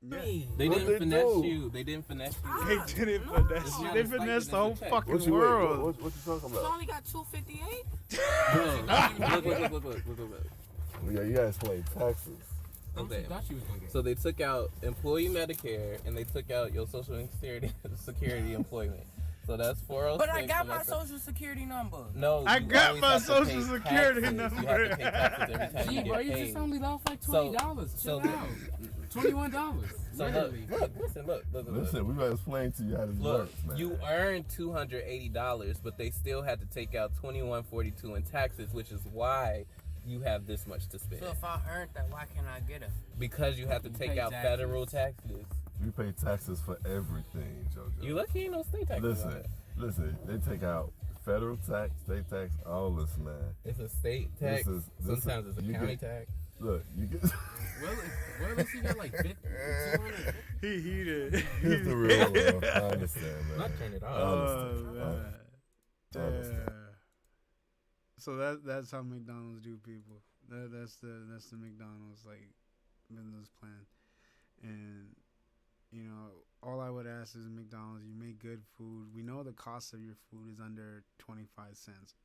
S1: yeah.
S20: They didn't finesse you. They didn't finesse you.
S1: They didn't finesse you. They finessed the whole fucking world.
S14: What you talking
S19: You
S14: about?
S19: only got 258?
S20: Look.
S14: Yeah, you gotta explain taxes.
S20: Okay. So they took out employee Medicare and they took out your Social Security employment. So that's 406.
S19: But I got my Social Security number.
S20: No,
S1: I
S20: you
S1: got
S20: always
S1: my
S20: have to
S1: Social
S20: pay
S1: Security
S20: taxes.
S1: number.
S20: You have to pay taxes every time
S19: Gee,
S20: you
S19: bro,
S20: get
S19: you
S20: paid.
S19: just only lost like
S20: So-
S19: $20.
S20: so
S19: Chill out. $21.
S20: So look.
S14: Listen, we gotta explain to you how this
S20: Look,
S14: works, man.
S20: you earned $280, but they still had to take out $21.42 in taxes, which is why you have this much to spend.
S19: So if I earned that, why can't I get it?
S20: Because you have to take
S19: pay
S20: out
S19: taxes.
S20: federal taxes.
S14: You pay taxes for everything, Jojo.
S20: You lucky ain't no state taxes on it.
S14: Listen, they take out federal tax, state tax, all this, man.
S20: It's a state tax. Sometimes it's a county tax.
S14: Look, you get.
S19: Well, at least you got like 50, 200.
S1: He heated.
S14: Here's the real world. I understand, man.
S20: Not turn it off.
S1: Oh, man.
S14: I understand.
S1: So that's how McDonald's do people. That's the McDonald's like business plan. And you know, all I would ask is McDonald's, you make good food. We know the cost of your food is under 25 cents.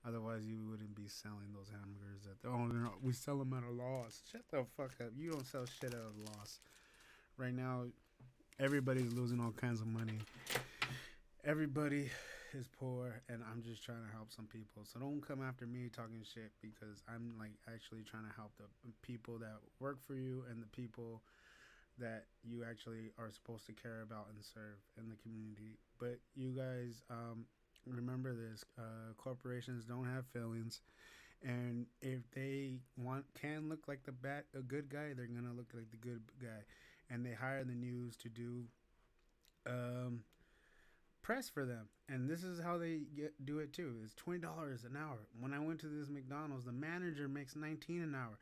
S1: Otherwise, you wouldn't be selling those hamburgers we sell them at a loss. Shut the fuck up. You don't sell shit at a loss. Right now, everybody's losing all kinds of money. Everybody is poor, and I'm just trying to help some people. So don't come after me talking shit, because I'm like actually trying to help the people that work for you and the people that you actually are supposed to care about and serve in the community. But you guys, remember this: corporations don't have feelings, and if they can look like a good guy, they're gonna look like the good guy, and they hire the news to do press for them. And this is how they do it too. It's $20 an hour. When I went to this McDonald's, the manager makes 19 an hour.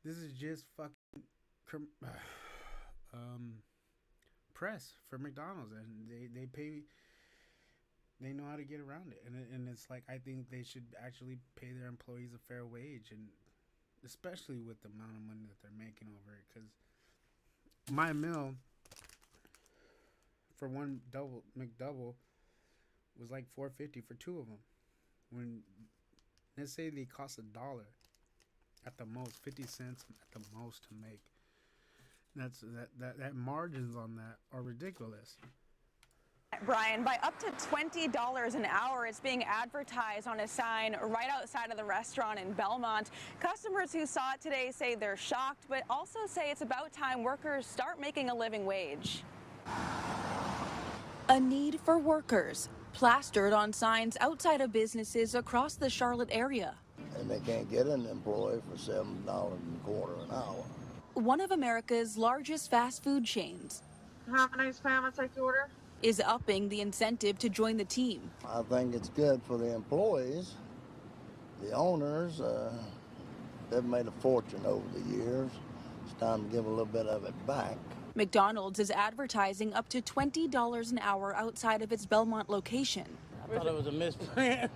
S1: This is just fucking press for McDonald's, and they pay. They know how to get around it, and it's like, I think they should actually pay their employees a fair wage, and especially with the amount of money that they're making over it. Because my meal for one McDouble was like $4.50 for two of them. When, let's say they cost $1 at the most, 50 cents at the most to make. That margins on that are ridiculous.
S21: Brian, by up to $20 an hour, it's being advertised on a sign right outside of the restaurant in Belmont. Customers who saw it today say they're shocked, but also say it's about time workers start making a living wage.
S22: A need for workers, plastered on signs outside of businesses across the Charlotte area.
S23: And they can't get an employee for $7.25 an hour.
S22: One of America's largest fast food chains.
S24: How many spam take your order?
S22: Is upping the incentive to join the team.
S23: I think it's good for the employees. The owners, they've made a fortune over the years. It's time to give a little bit of it back.
S22: McDonald's is advertising up to $20 an hour outside of its Belmont location.
S23: I thought it was a misprint.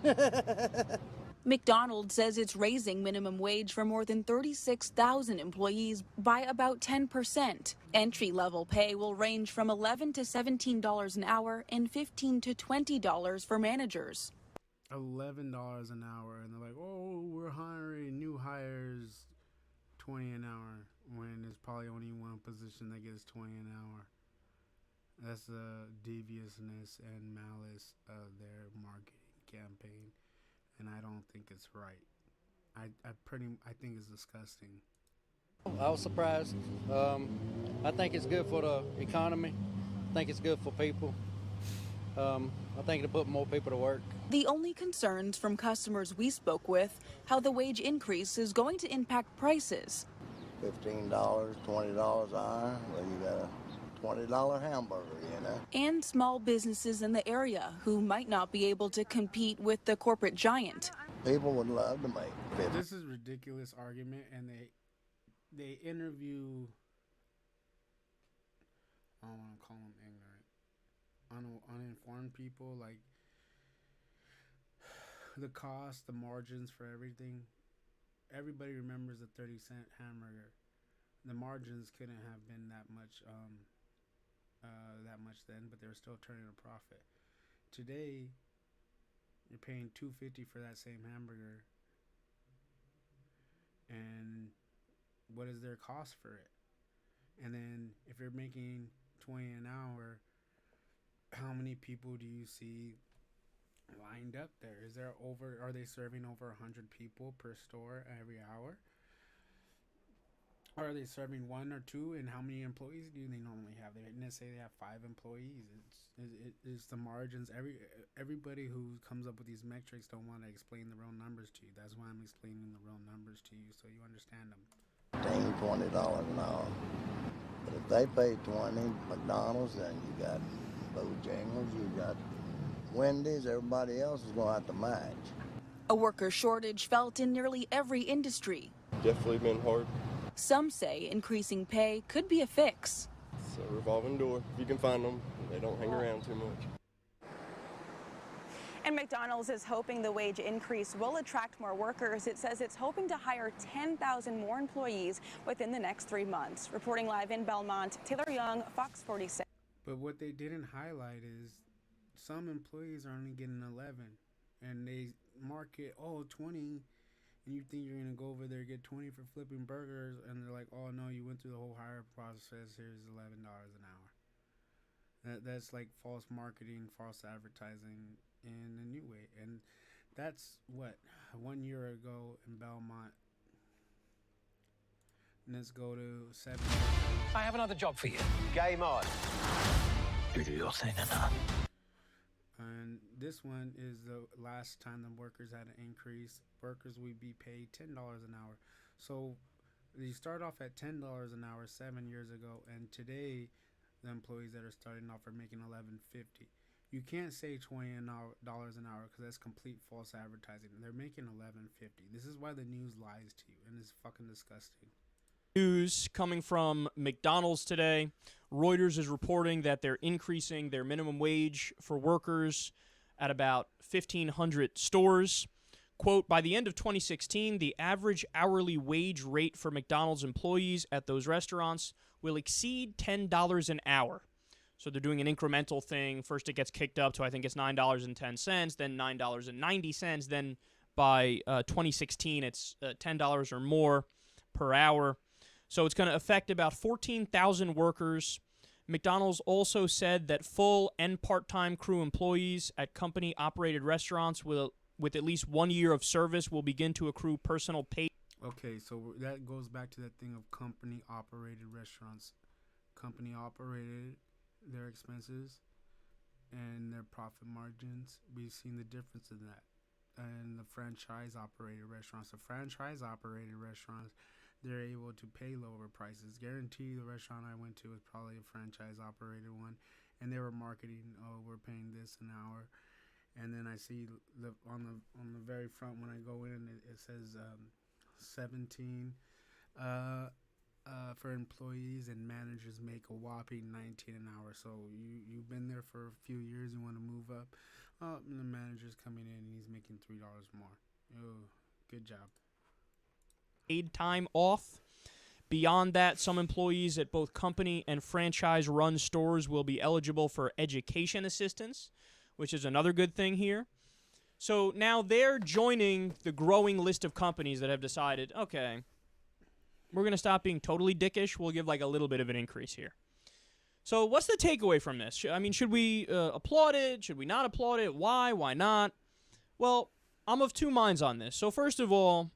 S22: McDonald's says it's raising minimum wage for more than 36,000 employees by about 10%. Entry-level pay will range from $11 to $17 an hour and $15 to $20 for managers.
S1: $11 an hour, and they're like, oh, we're hiring new hires $20 an hour, when there's probably only one position that gets $20 an hour. That's the deviousness and malice of their marketing campaign. And I don't think it's right. I think it's disgusting.
S25: I was surprised. I think it's good for the economy. I think it's good for people. I think it'll put more people to work.
S22: The only concerns from customers we spoke with, how the wage increase is going to impact prices.
S23: $15, $20 an hour, well, you got a $20 hamburger, you know.
S22: And small businesses in the area who might not be able to compete with the corporate giant.
S23: People would love to make $50.
S1: This is a ridiculous argument, and they interview, I don't want to call them ignorant, uninformed people, like the cost, the margins for everything. Everybody remembers the 30-cent hamburger. The margins couldn't have been that much then, but they were still turning a profit. Today, you're paying $2.50 for that same hamburger, and what is their cost for it? And then if you're making $20 an hour, how many people do you see lined up there? Are they serving over 100 people per store every hour? Or are they serving one or two? And how many employees do they normally have? Let's say they have 5 employees. It's the margins. Everybody who comes up with these metrics don't want to explain the real numbers to you. That's why I'm explaining the real numbers to you, so you understand them.
S23: $20 an hour. But if they pay $20, McDonald's, then you got Bojangles, you got Wendy's, everybody else is going to have to match.
S22: A worker shortage felt in nearly every industry.
S26: Definitely been hard.
S22: Some say increasing pay could be a fix.
S26: It's a revolving door. If you can find them, they don't hang around too much.
S21: And McDonald's is hoping the wage increase will attract more workers. It says it's hoping to hire 10,000 more employees within the next 3 months. Reporting live in Belmont, Taylor Young, Fox 46.
S1: But what they didn't highlight is some employees are only getting 11, and they market 20. And you think you're going to go over there and get 20 for flipping burgers, and they're like, oh, no, you went through the whole hiring process. Here's $11 an hour. That's like false marketing, false advertising. in a new way. And that's what 1 year ago in Belmont. And let's go to 7.
S2: I have another job for you. Game on. You do your thing enough.
S1: And this one is the last time the workers had an increase. Workers would be paid $10 an hour. So you start off at $10 an hour 7 years ago, and today the employees that are starting off are making $11.50. You can't say $20 an hour because that's complete false advertising. They're making $11.50. This is why the news lies to you, and it's fucking disgusting.
S4: News coming from McDonald's today. Reuters is reporting that they're increasing their minimum wage for workers at about 1,500 stores. Quote, by the end of 2016, the average hourly wage rate for McDonald's employees at those restaurants will exceed $10 an hour. So they're doing an incremental thing. First it gets kicked up to, I think it's $9.10, then $9.90. Then by 2016, it's $10 or more per hour. So it's going to affect about 14,000 workers. McDonald's also said that full and part-time crew employees at company-operated restaurants with at least 1 year of service will begin to accrue personal pay.
S1: Okay, so that goes back to that thing of company-operated restaurants. Company-operated, their expenses and their profit margins. We've seen the difference in that. And the franchise-operated restaurants. The franchise-operated restaurants, they're able to pay lower prices. Guarantee the restaurant I went to was probably a franchise-operated one, and they were marketing, oh, we're paying this an hour. And then I see on the very front when I go in, it says 17 for employees, and managers make a whopping 19 an hour. So you've been there for a few years, you want to move up. And the manager's coming in and he's making $3 more. Oh, good job.
S4: Paid time off. Beyond that, some employees at both company and franchise-run stores will be eligible for education assistance, which is another good thing here. So now they're joining the growing list of companies that have decided, okay, we're going to stop being totally dickish. We'll give like a little bit of an increase here. So what's the takeaway from this? I mean, should we applaud it? Should we not applaud it? Why? Why not? Well, I'm of two minds on this. So first of all,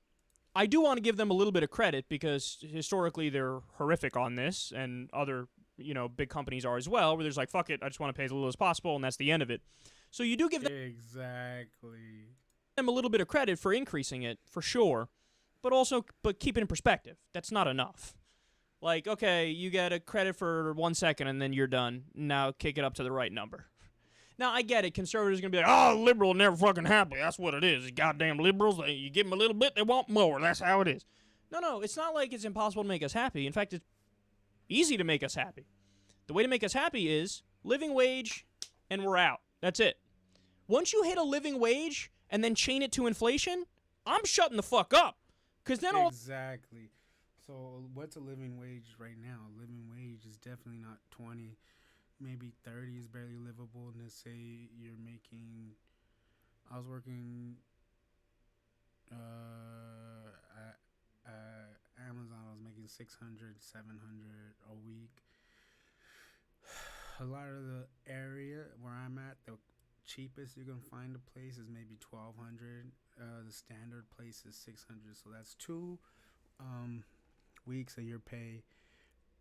S4: I do want to give them a little bit of credit because historically they're horrific on this, and other, big companies are as well, where there's like, fuck it, I just want to pay as little as possible, and that's the end of it. So you do give them a little bit of credit for increasing it, for sure, but keep it in perspective. That's not enough. Like, okay, you get a credit for 1 second and then you're done. Now kick it up to the right number. Now, I get it. Conservatives are going to be like, oh, liberal never fucking happy. That's what it is. These goddamn liberals, you give them a little bit, they want more. That's how it is. No, it's not like it's impossible to make us happy. In fact, it's easy to make us happy. The way to make us happy is living wage and we're out. That's it. Once you hit a living wage and then chain it to inflation, I'm shutting the fuck up. Because then
S1: Exactly. So what's a living wage right now? A living wage is definitely not 20, maybe 30 is barely livable. And let's say you're making, I was working at Amazon, I was making 600, 700 a week. A lot of the area where I'm at, the cheapest you're going to find a place is maybe 1,200. The standard place is 600. So that's 2 weeks of your pay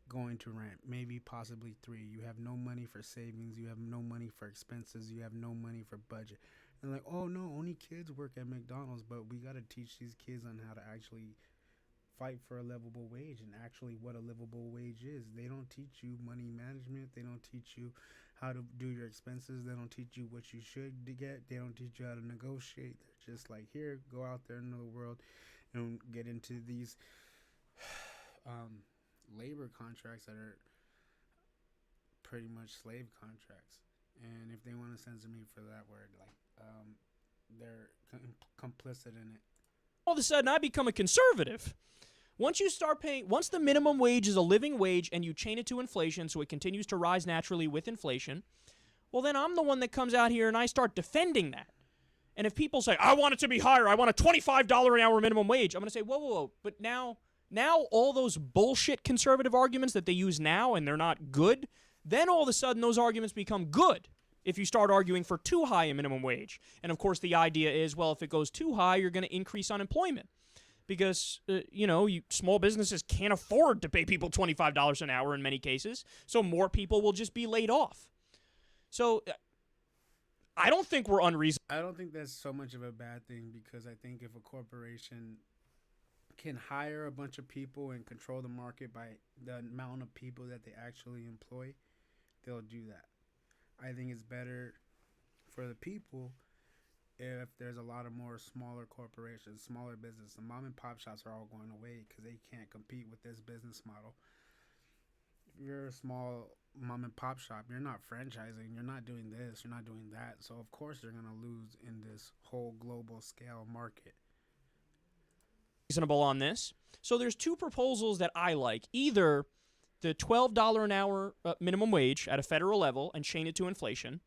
S1: going to rent, maybe possibly 3. You have no money for savings, you have no money for expenses, you have no money for budget. And like, oh no, only kids work at McDonald's, but we got to teach these kids on how to actually fight for a livable wage and actually what a livable wage is. They don't teach you money management, they don't teach you how to do your expenses, they don't teach you what you should get, they don't teach you how to negotiate. They're just like, here, go out there into the world and get into these labor contracts that are pretty much slave contracts. And if they want to censor me for that word, they're complicit in it.
S4: All of a sudden, I become a conservative. Once you start paying, once the minimum wage is a living wage and you chain it to inflation so it continues to rise naturally with inflation, well, then I'm the one that comes out here and I start defending that. And if people say, I want it to be higher, I want a $25 an hour minimum wage, I'm going to say, whoa. But now all those bullshit conservative arguments that they use now and they're not good, then all of a sudden those arguments become good. if you start arguing for too high a minimum wage. And, of course, the idea is, well, if it goes too high, you're going to increase unemployment. Because, small businesses can't afford to pay people $25 an hour in many cases, so more people will just be laid off. So I don't think we're unreasonable.
S1: I don't think that's so much of a bad thing, because I think if a corporation can hire a bunch of people and control the market by the amount of people that they actually employ, they'll do that. I think it's better for the people if there's a lot of more smaller corporations, smaller business. The mom and pop shops are all going away because they can't compete with this business model. If you're a small mom and pop shop, you're not franchising, you're not doing this, you're not doing that. So of course you're going to lose in this whole global scale market.
S4: Reasonable on this. So there's two proposals that I like. Either the $12 an hour minimum wage at a federal level and chain it to inflation.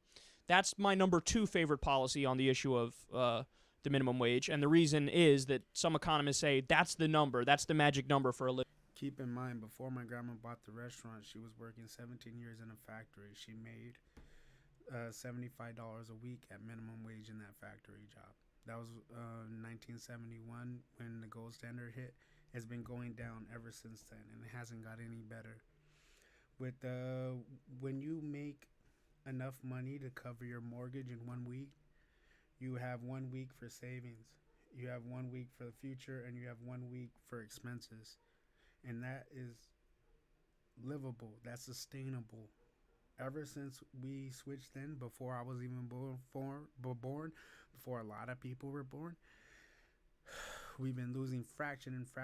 S4: That's my number 2 favorite policy on the issue of the minimum wage. And the reason is that some economists say that's the number, that's the magic number for a living.
S1: Keep in mind, before my grandma bought the restaurant, she was working 17 years in a factory. She made $75 a week at minimum wage in that factory job. That was 1971 when the gold standard hit. It's been going down ever since then, and it hasn't got any better. With when you make enough money to cover your mortgage in 1 week, you have 1 week for savings, you have 1 week for the future, and you have 1 week for expenses, and that is livable. That's sustainable. Ever since we switched in, before I was even born, before a lot of people were born, we've been losing fraction of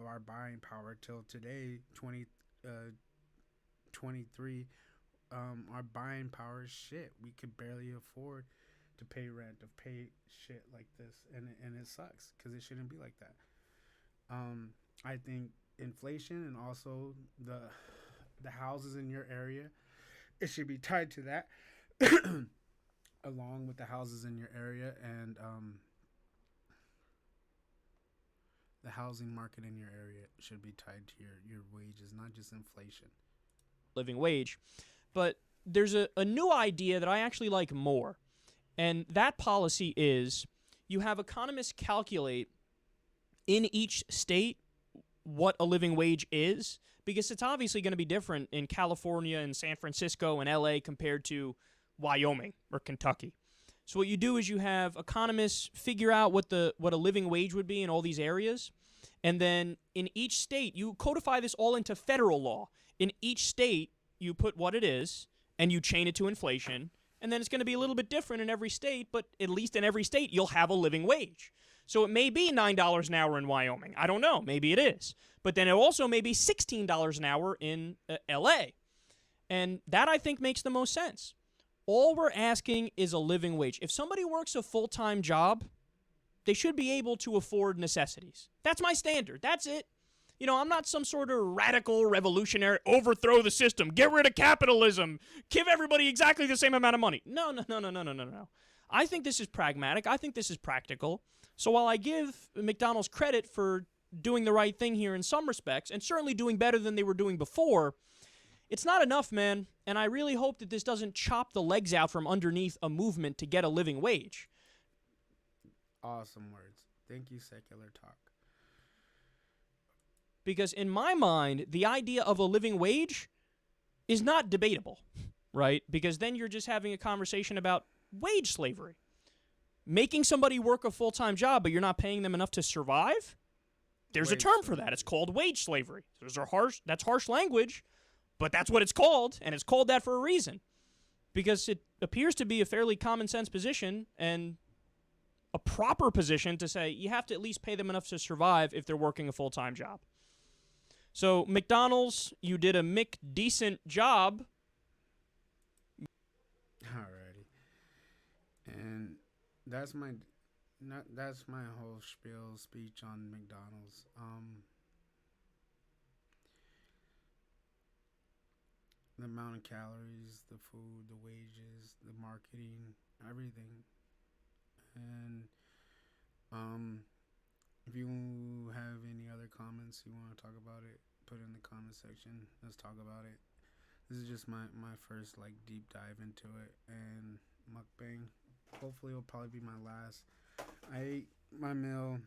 S1: our buying power till today, 2023. Our buying power is shit. We could barely afford to pay rent, to pay shit like this, and it sucks because it shouldn't be like that. I think inflation and also the houses in your area, it should be tied to that, along with the houses in your area, and the housing market in your area should be tied to your wages, not just inflation.
S4: Living wage. But there's a new idea that I actually like more. And that policy is you have economists calculate in each state what a living wage is, because it's obviously going to be different in California and San Francisco and LA compared to Wyoming or Kentucky. So what you do is you have economists figure out what a living wage would be in all these areas, and then in each state you codify this all into federal law. In each state you put what it is, and you chain it to inflation, and then it's going to be a little bit different in every state, but at least in every state, you'll have a living wage. So it may be $9 an hour in Wyoming. I don't know. Maybe it is. But then it also may be $16 an hour in L.A. And that, I think, makes the most sense. All we're asking is a living wage. If somebody works a full-time job, they should be able to afford necessities. That's my standard. That's it. You know, I'm not some sort of radical revolutionary, overthrow the system, get rid of capitalism, give everybody exactly the same amount of money. No. I think this is pragmatic. I think this is practical. So while I give McDonald's credit for doing the right thing here in some respects, and certainly doing better than they were doing before, it's not enough, man. And I really hope that this doesn't chop the legs out from underneath a movement to get a living wage.
S1: Awesome words. Thank you, Secular Talk.
S4: Because in my mind, the idea of a living wage is not debatable, right? Because then you're just having a conversation about wage slavery. Making somebody work a full-time job, but you're not paying them enough to survive? There's a term for that. It's called wage slavery. That's harsh language, but that's what it's called, and it's called that for a reason. Because it appears to be a fairly common-sense position and a proper position to say you have to at least pay them enough to survive if they're working a full-time job. So, McDonald's, you did a decent job.
S1: Alrighty. And that's my whole spiel speech on McDonald's. The amount of calories, the food, the wages, the marketing, everything. And if you have any other comments you want to talk about it, put it in the comment section. Let's talk about it. This is just my first like deep dive into it, and mukbang. Hopefully, it'll probably be my last. I ate my meal.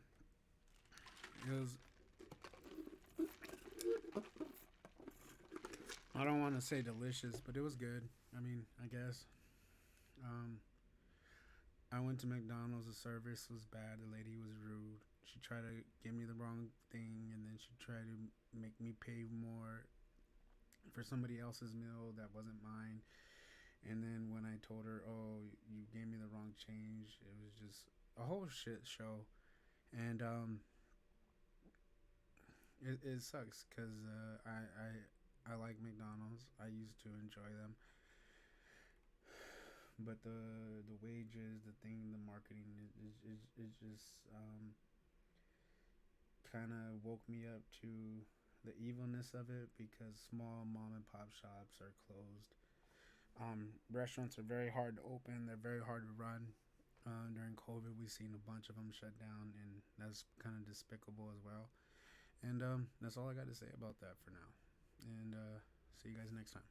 S1: It was. I don't want to say delicious, but it was good. I mean, I guess. I went to McDonald's. The service was bad. The lady was rude. She tried to give me the wrong thing, and then she tried to make me pay more for somebody else's meal that wasn't mine. And then when I told her, "Oh, you gave me the wrong change," it was just a whole shit show. And it sucks because I like McDonald's. I used to enjoy them, but the wages, the marketing is just kind of woke me up to the evilness of it because small mom and pop shops are closed. Restaurants are very hard to open. They're very hard to run. During COVID, we've seen a bunch of them shut down, and that's kind of despicable as well. And that's all I got to say about that for now. And see you guys next time.